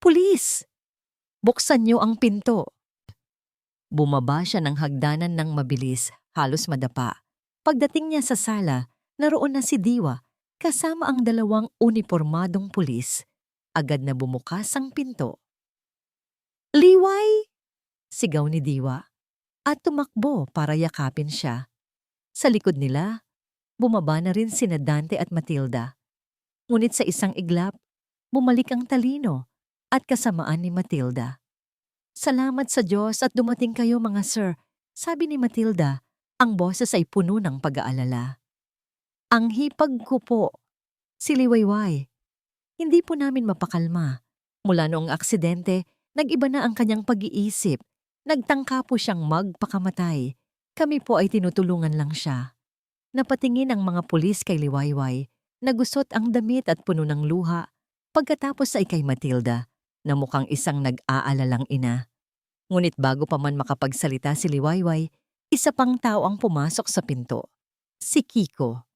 Pulis! Buksan niyo ang pinto! Bumaba siya ng hagdanan ng mabilis, halos madapa. Pagdating niya sa sala, naroon na si Diwa, kasama ang dalawang unipormadong pulis. Agad na bumukas ang pinto. "Liway!" sigaw ni Diwa at tumakbo para yakapin siya. Sa likod nila, bumaba na rin sina Dante at Matilda. Ngunit sa isang iglap, bumalik ang talino at kasamaan ni Matilda. "Salamat sa Diyos at dumating kayo mga sir," sabi ni Matilda. Ang boses ay puno ng pag-aalala. "Ang hipag ko po, si Liwayway. Hindi po namin mapakalma. Mula noong aksidente, nag-iba na ang kanyang pag-iisip. Nagtangka po siyang magpakamatay. Kami po ay tinutulungan lang siya." Napatingin ang mga pulis kay Liwayway, nagusot ang damit at puno ng luha. Pagkatapos ay kay Matilda, na mukhang isang nag-aalalang ina. Ngunit bago pa man makapagsalita si Liwayway, isa pang tao ang pumasok sa pinto. Si Kiko.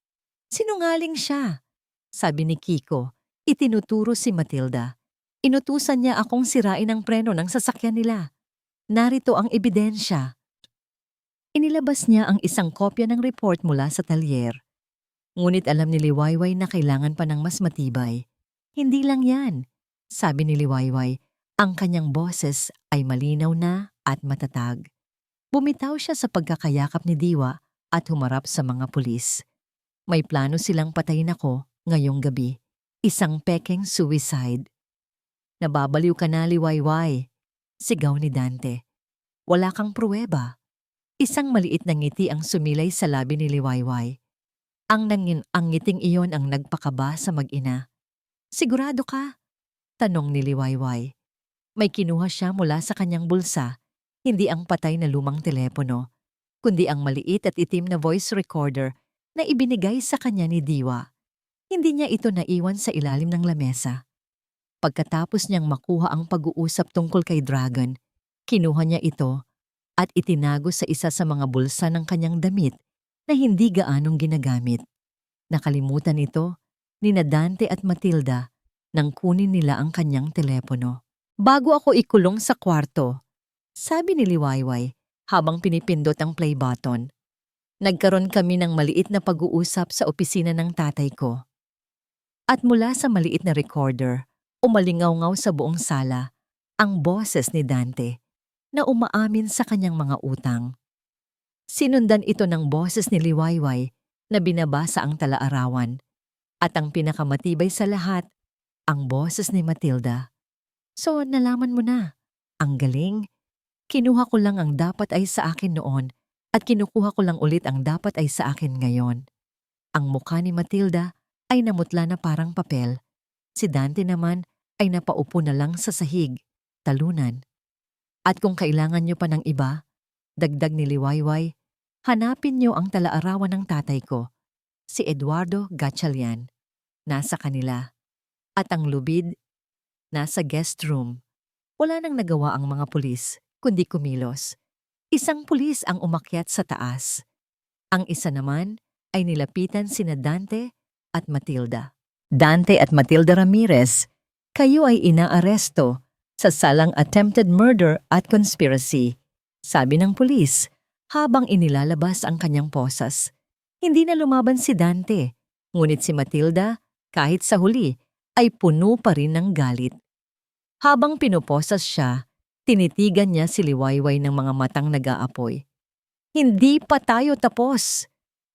"Sinungaling siya," sabi ni Kiko. Itinuturo si Matilda. "Inutusan niya akong sirain ang preno ng sasakyan nila. Narito ang ebidensya." Inilabas niya ang isang kopya ng report mula sa talyer. Ngunit alam ni Liwayway na kailangan pa ng mas matibay. "Hindi lang yan," sabi ni Liwayway. Ang kanyang boses ay malinaw na at matatag. Bumitaw siya sa pagkakayakap ni Diwa at humarap sa mga pulis. "May plano silang patayin ako ngayong gabi. Isang pekeng suicide." "Nababaliw ka na, Liwayway," sigaw ni Dante. "Wala kang pruweba." Isang maliit na ngiti ang sumilay sa labi ni Liwayway. Ang ngiting iyon ang nagpakaba sa mag-ina. "Sigurado ka?" tanong ni Liwayway. May kinuha siya mula sa kanyang bulsa, hindi ang patay na lumang telepono, kundi ang maliit at itim na voice recorder na ibinigay sa kanya ni Diwa. Hindi niya ito naiwan sa ilalim ng lamesa. Pagkatapos niyang makuha ang pag-uusap tungkol kay Dragon, kinuha niya ito at itinago sa isa sa mga bulsa ng kanyang damit na hindi gaanong ginagamit. Nakalimutan ito ni Dante at Matilda nang kunin nila ang kanyang telepono. "Bago ako ikulong sa kwarto," sabi ni Liwayway habang pinipindot ang play button. "Nagkaroon kami ng maliit na pag-uusap sa opisina ng tatay ko." At mula sa maliit na recorder, umalingaw-ngaw sa buong sala ang boses ni Dante na umaamin sa kanyang mga utang. Sinundan ito ng boses ni Liwayway na binabasa ang tala-arawan. At ang pinakamatibay sa lahat, ang boses ni Matilda. "So, nalaman mo na. Ang galing. Kinuha ko lang ang dapat ay sa akin noon at kinukuha ko lang ulit ang dapat ay sa akin ngayon." Ang mukha ni Matilda ay namutla na parang papel. Si Dante naman ay napaupo na lang sa sahig, talunan. "At kung kailangan niyo pa ng iba," dagdag ni Liwayway, "hanapin niyo ang tala-arawan ng tatay ko, si Eduardo Gatchalian. Nasa kanila. At ang lubid, nasa guest room." Wala nang nagawa ang mga pulis, kundi kumilos. Isang pulis ang umakyat sa taas. Ang isa naman ay nilapitan sina Dante at Matilda. "Dante at Matilda Ramirez, kayo ay inaaresto sa salang attempted murder at conspiracy," sabi ng pulis habang inilalabas ang kanyang posas. Hindi na lumaban si Dante, ngunit si Matilda, kahit sa huli, ay puno pa rin ng galit. Habang pinuposas siya, tinitigan niya si Liwayway ng mga matang nag-aapoy. "Hindi pa tayo tapos!"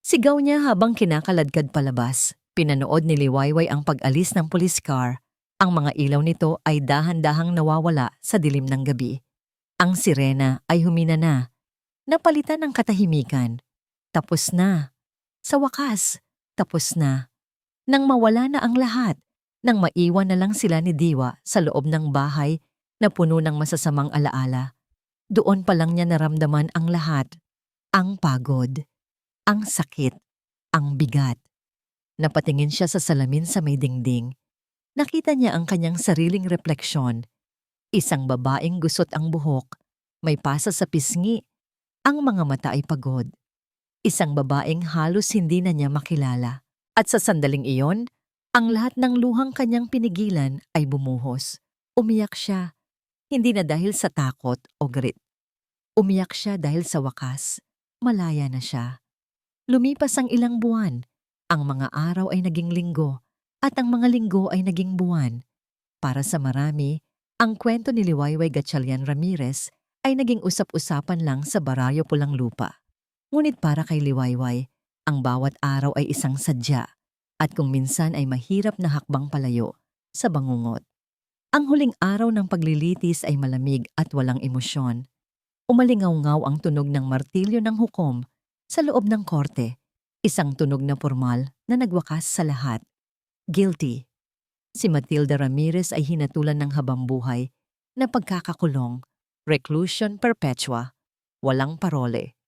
sigaw niya habang kinakaladkad palabas. Pinanood ni Liwayway ang pag-alis ng police car. Ang mga ilaw nito ay dahan-dahang nawawala sa dilim ng gabi. Ang sirena ay humina na. Napalitan ng katahimikan. Tapos na. Sa wakas, tapos na. Nang mawala na ang lahat, nang maiwan na lang sila ni Diwa sa loob ng bahay na puno ng masasamang alaala, doon pa lang niya naramdaman ang lahat. Ang pagod, ang sakit, ang bigat. Napatingin siya sa salamin sa may dingding. Nakita niya ang kanyang sariling refleksyon. Isang babaeng gusot ang buhok, may pasa sa pisngi, ang mga mata ay pagod. Isang babaeng halos hindi na niya makilala. At sa sandaling iyon, ang lahat ng luhang kanyang pinigilan ay bumuhos. Umiyak siya, hindi na dahil sa takot o galit, Umiyak siya dahil sa wakas, malaya na siya. Lumipas ang ilang buwan. Ang mga araw ay naging linggo at ang mga linggo ay naging buwan. Para sa marami, ang kwento ni Liwayway Gatchalian Ramirez ay naging usap-usapan lang sa Barrio Pulang Lupa. Ngunit para kay Liwayway, ang bawat araw ay isang sadya at kung minsan ay mahirap na hakbang palayo sa bangungot. Ang huling araw ng paglilitis ay malamig at walang emosyon. Umalingaw-ngaw ang tunog ng martilyo ng hukom sa loob ng korte, isang tunog na formal na nagwakas sa lahat. Guilty. Si Matilda Ramirez ay hinatulan ng habambuhay na pagkakakulong, reclusion perpetua, walang parole.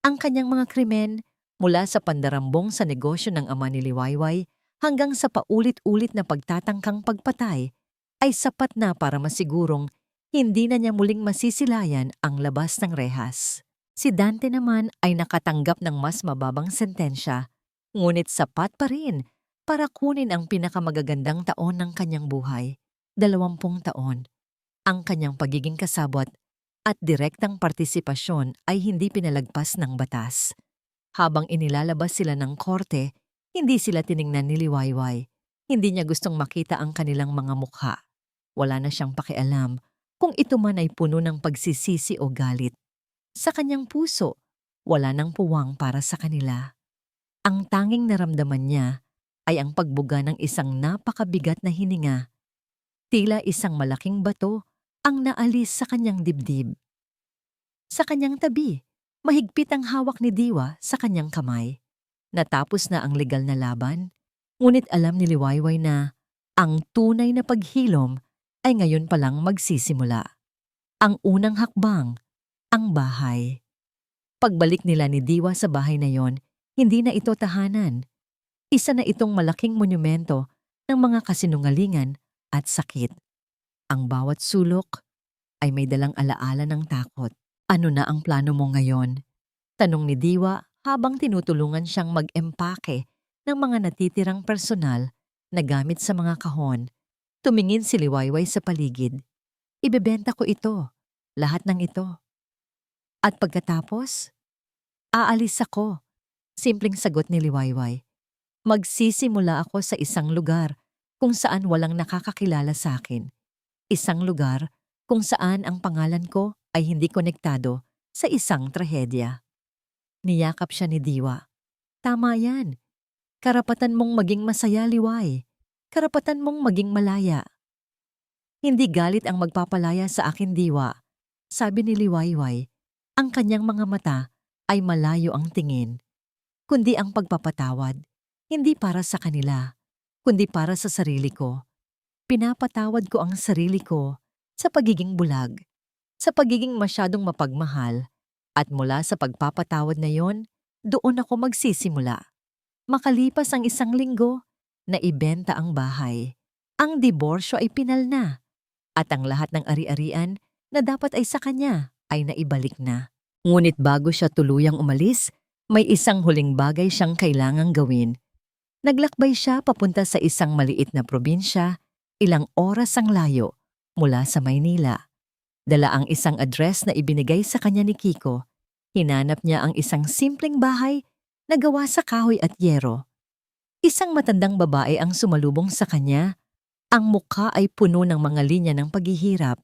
Ang kanyang mga krimen mula sa pandarambong sa negosyo ng ama ni Liwayway hanggang sa paulit-ulit na pagtatangkang pagpatay ay sapat na para masigurong hindi na niya muling masisilayan ang labas ng rehas. Si Dante naman ay nakatanggap ng mas mababang sentensya, ngunit sapat pa rin para kunin ang pinakamagagandang taon ng kanyang buhay, 20 taon. Ang kanyang pagiging kasabwat at direktang partisipasyon ay hindi pinalagpas ng batas. Habang inilalabas sila ng korte, hindi sila tiningnan ni Liwayway. Hindi niya gustong makita ang kanilang mga mukha. Wala na siyang pakialam kung ito man ay puno ng pagsisisi o galit. Sa kanyang puso, wala nang puwang para sa kanila. Ang tanging naramdaman niya ay ang pagbuga ng isang napakabigat na hininga. Tila isang malaking bato ang naalis sa kanyang dibdib. Sa kanyang tabi, mahigpit ang hawak ni Diwa sa kanyang kamay. Natapos na ang legal na laban, ngunit alam ni Liwayway na ang tunay na paghilom ay ngayon palang magsisimula. Ang unang hakbang, ang bahay. Pagbalik nila ni Diwa sa bahay na yon, hindi na ito tahanan. Isa na itong malaking monumento ng mga kasinungalingan at sakit. Ang bawat sulok ay may dalang alaala ng takot. Ano na ang plano mo ngayon? Tanong ni Diwa habang tinutulungan siyang mag-empake ng mga natitirang personal na gamit sa mga kahon. Tumingin si Liwayway sa paligid. Ibebenta ko ito, lahat ng ito. At pagkatapos, aalis ako. Simpleng sagot ni Liwayway. Magsisimula ako sa isang lugar kung saan walang nakakakilala sa akin. Isang lugar kung saan ang pangalan ko ay hindi konektado sa isang trahedya. Niyakap siya ni Diwa. Tama yan. Karapatan mong maging masaya, Liway. Karapatan mong maging malaya. Hindi galit ang magpapalaya sa akin, Diwa. Sabi ni Liwayway, ang kanyang mga mata ay malayo ang tingin. Kundi ang pagpapatawad. Hindi para sa kanila, kundi para sa sarili ko. Pinapatawad ko ang sarili ko sa pagiging bulag, sa pagiging masyadong mapagmahal, at mula sa pagpapatawad na yon, doon ako magsisimula. Makalipas ang isang linggo, naibenta ang bahay. Ang diborsyo ay pinal na, at ang lahat ng ari-arian na dapat ay sa kanya ay naibalik na. Ngunit bago siya tuluyang umalis, may isang huling bagay siyang kailangang gawin. Naglakbay siya papunta sa isang maliit na probinsya, ilang oras ang layo mula sa Maynila. Dala ang isang address na ibinigay sa kanya ni Kiko. Hinanap niya ang isang simpleng bahay na gawa sa kahoy at yero. Isang matandang babae ang sumalubong sa kanya. Ang mukha ay puno ng mga linya ng paghihirap.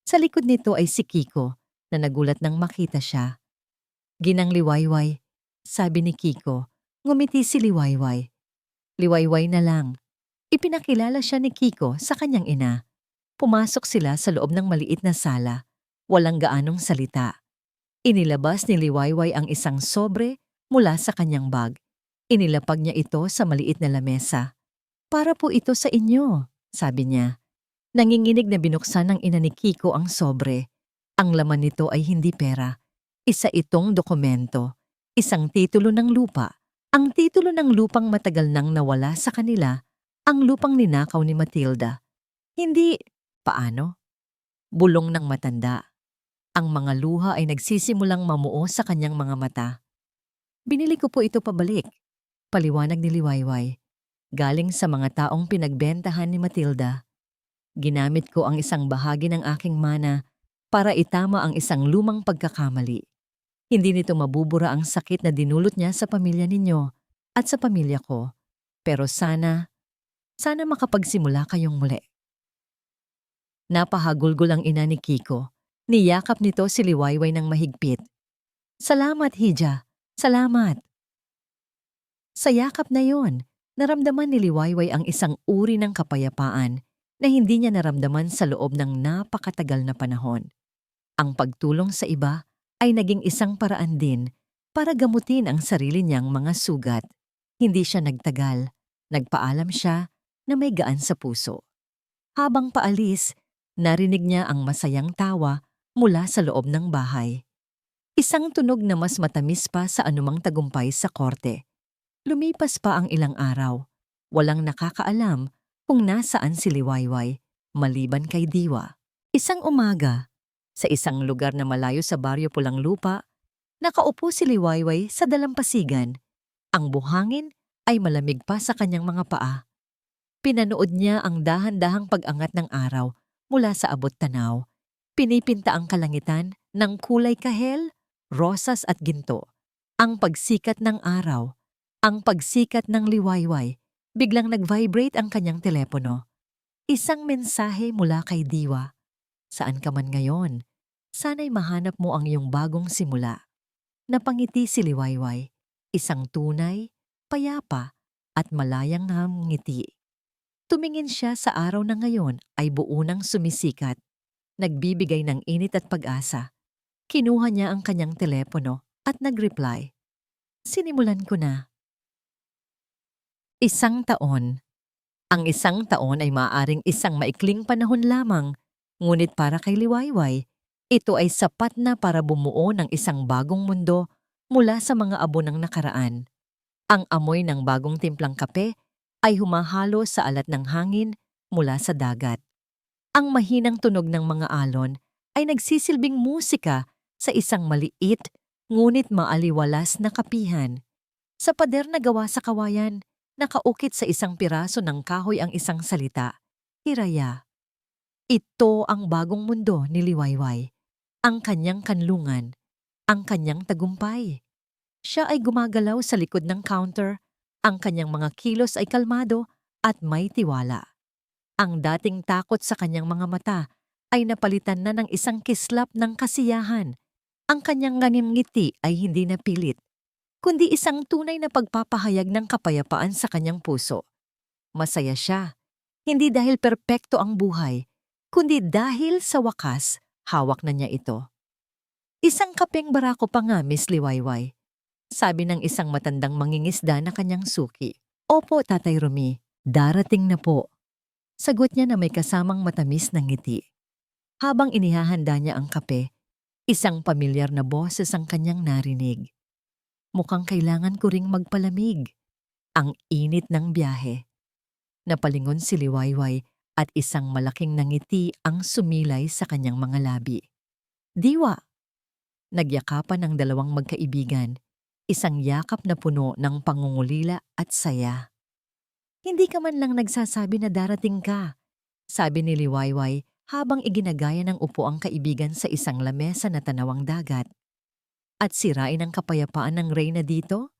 Sa likod nito ay si Kiko na nagulat nang makita siya. Ginang Liwayway, sabi ni Kiko. Ngumiti si Liwayway. Liwayway na lang. Ipinakilala siya ni Kiko sa kanyang ina. Pumasok sila sa loob ng maliit na sala. Walang gaanong salita. Inilabas ni Liwayway ang isang sobre mula sa kanyang bag. Inilapag niya ito sa maliit na lamesa. Para po ito sa inyo, sabi niya. Nanginginig na binuksan ng ina ni Kiko ang sobre. Ang laman nito ay hindi pera. Isa itong dokumento. Isang titulo ng lupa. Ang titulo ng lupang matagal nang nawala sa kanila, ang lupang ninakaw ni Matilda. Hindi, paano? Bulong ng matanda. Ang mga luha ay nagsisimulang mamuo sa kanyang mga mata. Binili ko po ito pabalik, paliwanag ni Liwayway. Galing sa mga taong pinagbentahan ni Matilda. Ginamit ko ang isang bahagi ng aking mana para itama ang isang lumang pagkakamali. Hindi nito mabubura ang sakit na dinulot niya sa pamilya ninyo at sa pamilya ko. Pero sana makapagsimula kayong muli. Napahagulgol ang ina ni Kiko. Niyakap nito si Liwayway ng mahigpit. Salamat, Hija. Salamat. Sa yakap na yon, naramdaman ni Liwayway ang isang uri ng kapayapaan na hindi niya naramdaman sa loob ng napakatagal na panahon. Ang pagtulong sa iba ay naging isang paraan din para gamutin ang sarili niyang mga sugat. Hindi siya nagtagal. Nagpaalam siya na may gaan sa puso. Habang paalis, narinig niya ang masayang tawa mula sa loob ng bahay. Isang tunog na mas matamis pa sa anumang tagumpay sa korte. Lumipas pa ang ilang araw. Walang nakakaalam kung nasaan si Liwayway, maliban kay Diwa. Isang umaga, sa isang lugar na malayo sa baryo Pulang Lupa, nakaupo si Liwayway sa dalampasigan. Ang buhangin ay malamig pa sa kanyang mga paa. Pinanood niya ang dahan-dahang pag-angat ng araw mula sa abot tanaw. Pinipinta ang kalangitan ng kulay kahel, rosas at ginto. Ang pagsikat ng araw, ang pagsikat ng Liwayway, biglang nag-vibrate ang kanyang telepono. Isang mensahe mula kay Diwa. Saan ka man ngayon, sana'y mahanap mo ang iyong bagong simula. Napangiti si Liwayway, isang tunay, payapa at malayang ngiti. Tumingin siya sa araw na ngayon ay buo ng sumisikat, nagbibigay ng init at pag-asa. Kinuha niya ang kanyang telepono at nag-reply. Sinimulan ko na. 1 taon. Ang 1 taon ay maaaring isang maikling panahon lamang, ngunit para kay Liwayway, ito ay sapat na para bumuo ng isang bagong mundo mula sa mga abo ng nakaraan. Ang amoy ng bagong timplang kape ay humahalo sa alat ng hangin mula sa dagat. Ang mahinang tunog ng mga alon ay nagsisilbing musika sa isang maliit ngunit maaliwalas na kapihan. Sa pader na gawa sa kawayan, nakaukit sa isang piraso ng kahoy ang isang salita, Hiraya. Ito ang bagong mundo ni Liwayway, ang kanyang kanlungan, ang kanyang tagumpay. Siya ay gumagalaw sa likod ng counter, ang kanyang mga kilos ay kalmado at may tiwala. Ang dating takot sa kanyang mga mata ay napalitan na ng isang kislap ng kasiyahan. Ang kanyang ngiti ay hindi na pilit, kundi isang tunay na pagpapahayag ng kapayapaan sa kanyang puso. Masaya siya, hindi dahil perpekto ang buhay, kundi dahil sa wakas, hawak na niya ito. Isang kapeng barako pa nga, Miss Liwayway. Sabi ng isang matandang mangingisda na kanyang suki. Opo, Tatay Rumi, darating na po. Sagot niya na may kasamang matamis na ngiti. Habang inihahanda niya ang kape, isang pamilyar na boses ang kanyang narinig. Mukhang kailangan ko ring magpalamig. Ang init ng biyahe. Napalingon si Liwayway at isang malaking nangiti ang sumilay sa kanyang mga labi. Diwa! Nagyakapan ang dalawang magkaibigan. Isang yakap na puno ng pangungulila at saya. Hindi ka man lang nagsasabi na darating ka, sabi ni Liwayway habang iginagaya ng upo ang kaibigan sa isang lamesa na tanawang dagat. At sirain ang kapayapaan ng reyna dito?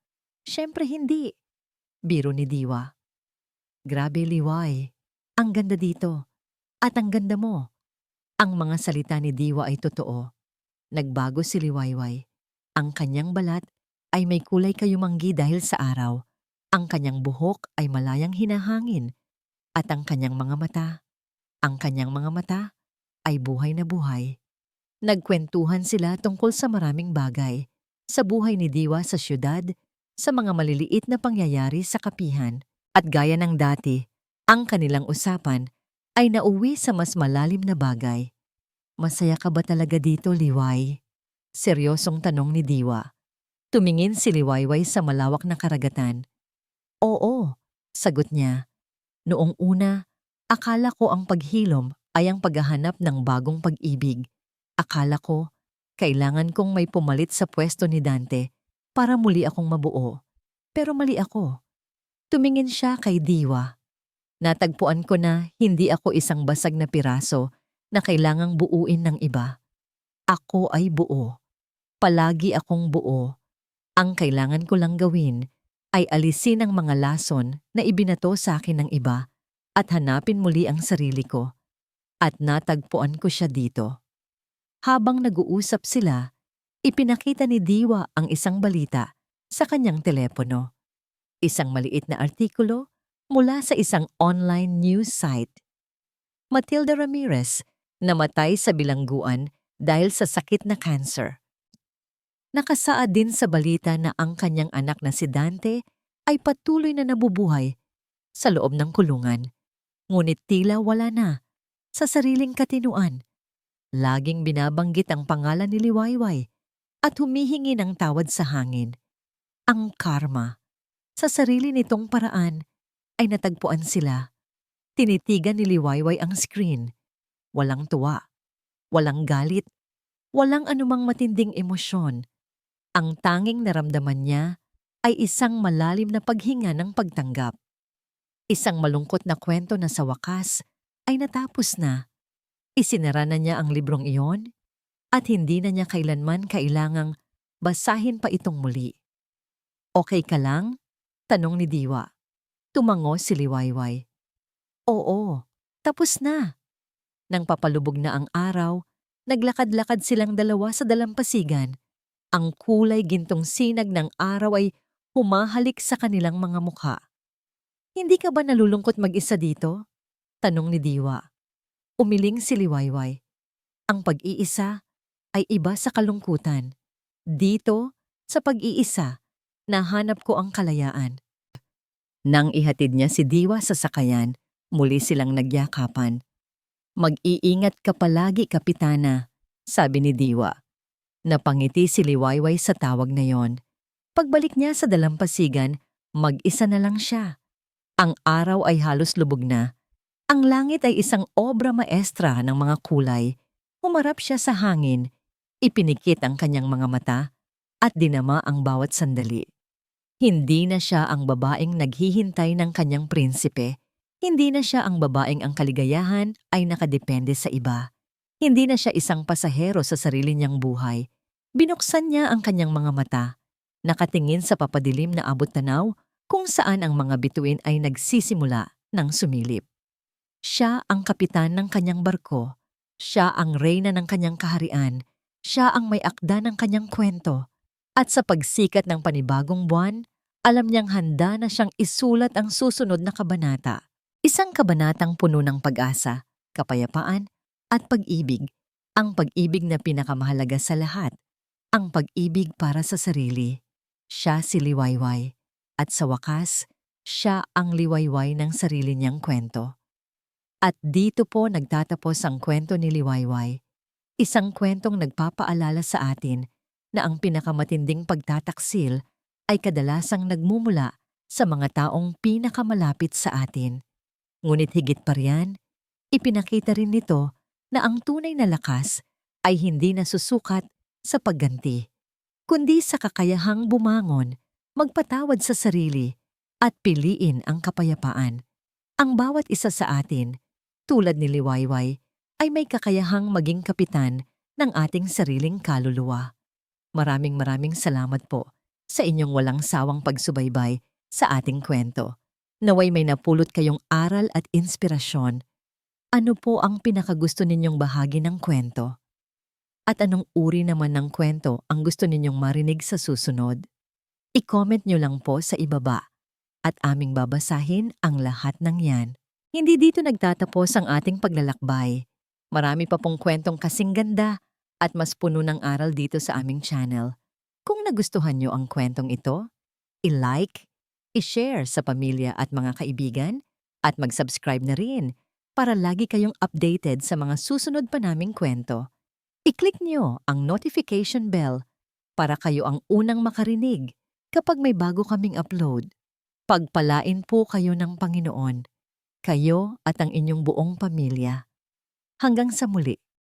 Siyempre hindi. Biro ni Diwa. Grabe, Liway. Ang ganda dito. At ang ganda mo. Ang mga salita ni Diwa ay totoo. Nagbago si Liwayway. Ang kanyang balat ay may kulay kayumanggi dahil sa araw. Ang kanyang buhok ay malayang hinahangin. At ang kanyang mga mata ay buhay na buhay. Nagkwentuhan sila tungkol sa maraming bagay. Sa buhay ni Diwa sa syudad, sa mga maliliit na pangyayari sa kapihan. At gaya ng dati, ang kanilang usapan ay nauwi sa mas malalim na bagay. Masaya ka ba talaga dito, Liway? Seryosong tanong ni Diwa. Tumingin si Liwayway sa malawak na karagatan. Oo, sagot niya. Noong una, akala ko ang paghilom ay ang paghahanap ng bagong pag-ibig. Akala ko, kailangan kong may pumalit sa pwesto ni Dante para muli akong mabuo. Pero mali ako. Tumingin siya kay Diwa. Natagpuan ko na hindi ako isang basag na piraso na kailangang buuin ng iba. Ako ay buo. Palagi akong buo. Ang kailangan ko lang gawin ay alisin ang mga lason na ibinato sa akin ng iba at hanapin muli ang sarili ko. At natagpuan ko siya dito. Habang nag-uusap sila, ipinakita ni Diwa ang isang balita sa kanyang telepono. Isang maliit na artikulo mula sa isang online news site. Matilda Ramirez namatay sa bilangguan dahil sa sakit na cancer. Nakasaad din sa balita na ang kanyang anak na si Dante ay patuloy na nabubuhay sa loob ng kulungan. Ngunit tila wala na sa sariling katinuan. Laging binabanggit ang pangalan ni Liwayway at humihingi ng tawad sa hangin. Ang karma. Sa sarili nitong paraan ay natagpuan sila. Tinitigan ni Liwayway ang screen. Walang tuwa, walang galit, walang anumang matinding emosyon. Ang tanging naramdaman niya ay isang malalim na paghinga ng pagtanggap. Isang malungkot na kwento na sa wakas ay natapos na. Isinara na niya ang librong iyon at hindi na niya kailanman kailangang basahin pa itong muli. Okay ka lang? Tanong ni Diwa. Tumango si Liwayway. Oo, tapos na. Nang papalubog na ang araw, naglakad-lakad silang dalawa sa dalampasigan. Ang kulay gintong sinag ng araw ay humahalik sa kanilang mga mukha. Hindi ka ba nalulungkot mag-isa dito? Tanong ni Diwa. Umiling si Liwayway. Ang pag-iisa ay iba sa kalungkutan. Dito, sa pag-iisa, nahanap ko ang kalayaan. Nang ihatid niya si Diwa sa sakayan, muli silang nagyakapan. Mag-iingat ka palagi, Kapitana, sabi ni Diwa. Napangiti si Liwayway sa tawag na yon. Pagbalik niya sa dalampasigan, mag-isa na lang siya. Ang araw ay halos lubog na. Ang langit ay isang obra maestra ng mga kulay. Humarap siya sa hangin, ipinikit ang kanyang mga mata at dinama ang bawat sandali. Hindi na siya ang babaeng naghihintay ng kanyang prinsipe. Hindi na siya ang babaeng ang kaligayahan ay nakadepende sa iba. Hindi na siya isang pasahero sa sarili niyang buhay. Binuksan niya ang kanyang mga mata, nakatingin sa papadilim na abot-tanaw kung saan ang mga bituin ay nagsisimula ng sumilip. Siya ang kapitan ng kanyang barko. Siya ang reyna ng kanyang kaharian. Siya ang may akda ng kanyang kwento. At sa pagsikat ng panibagong buwan, alam niyang handa na siyang isulat ang susunod na kabanata. Isang kabanatang puno ng pag-asa, kapayapaan, at pag-ibig. Ang pag-ibig na pinakamahalaga sa lahat. Ang pag-ibig para sa sarili. Siya si Liwayway. At sa wakas, siya ang liwayway ng sarili niyang kwento. At dito po nagtatapos ang kwento ni Liwayway. Isang kwentong nagpapaalala sa atin na ang pinakamatinding pagtataksil ay kadalasang nagmumula sa mga taong pinakamalapit sa atin. Ngunit higit pa riyan, ipinakita rin nito na ang tunay na lakas ay hindi nasusukat sa pagganti, kundi sa kakayahang bumangon, magpatawad sa sarili, at piliin ang kapayapaan. Ang bawat isa sa atin, tulad ni Liwayway, ay may kakayahang maging kapitan ng ating sariling kaluluwa. Maraming salamat po sa inyong walang sawang pagsubaybay sa ating kwento. Naway may napulot kayong aral at inspirasyon. Ano po ang pinakagusto ninyong bahagi ng kwento? At anong uri naman ng kwento ang gusto ninyong marinig sa susunod? I-comment nyo lang po sa ibaba at aming babasahin ang lahat ng yan. Hindi dito nagtatapos ang ating paglalakbay. Marami pa pong kwentong kasing ganda at mas puno ng aral dito sa aming channel. Kung nagustuhan nyo ang kwentong ito, i-like, i-share sa pamilya at mga kaibigan, at mag-subscribe na rin para lagi kayong updated sa mga susunod pa naming kwento. I-click nyo ang notification bell para kayo ang unang makarinig kapag may bago kaming upload. Pagpalain po kayo ng Panginoon, kayo at ang inyong buong pamilya. Hanggang sa muli.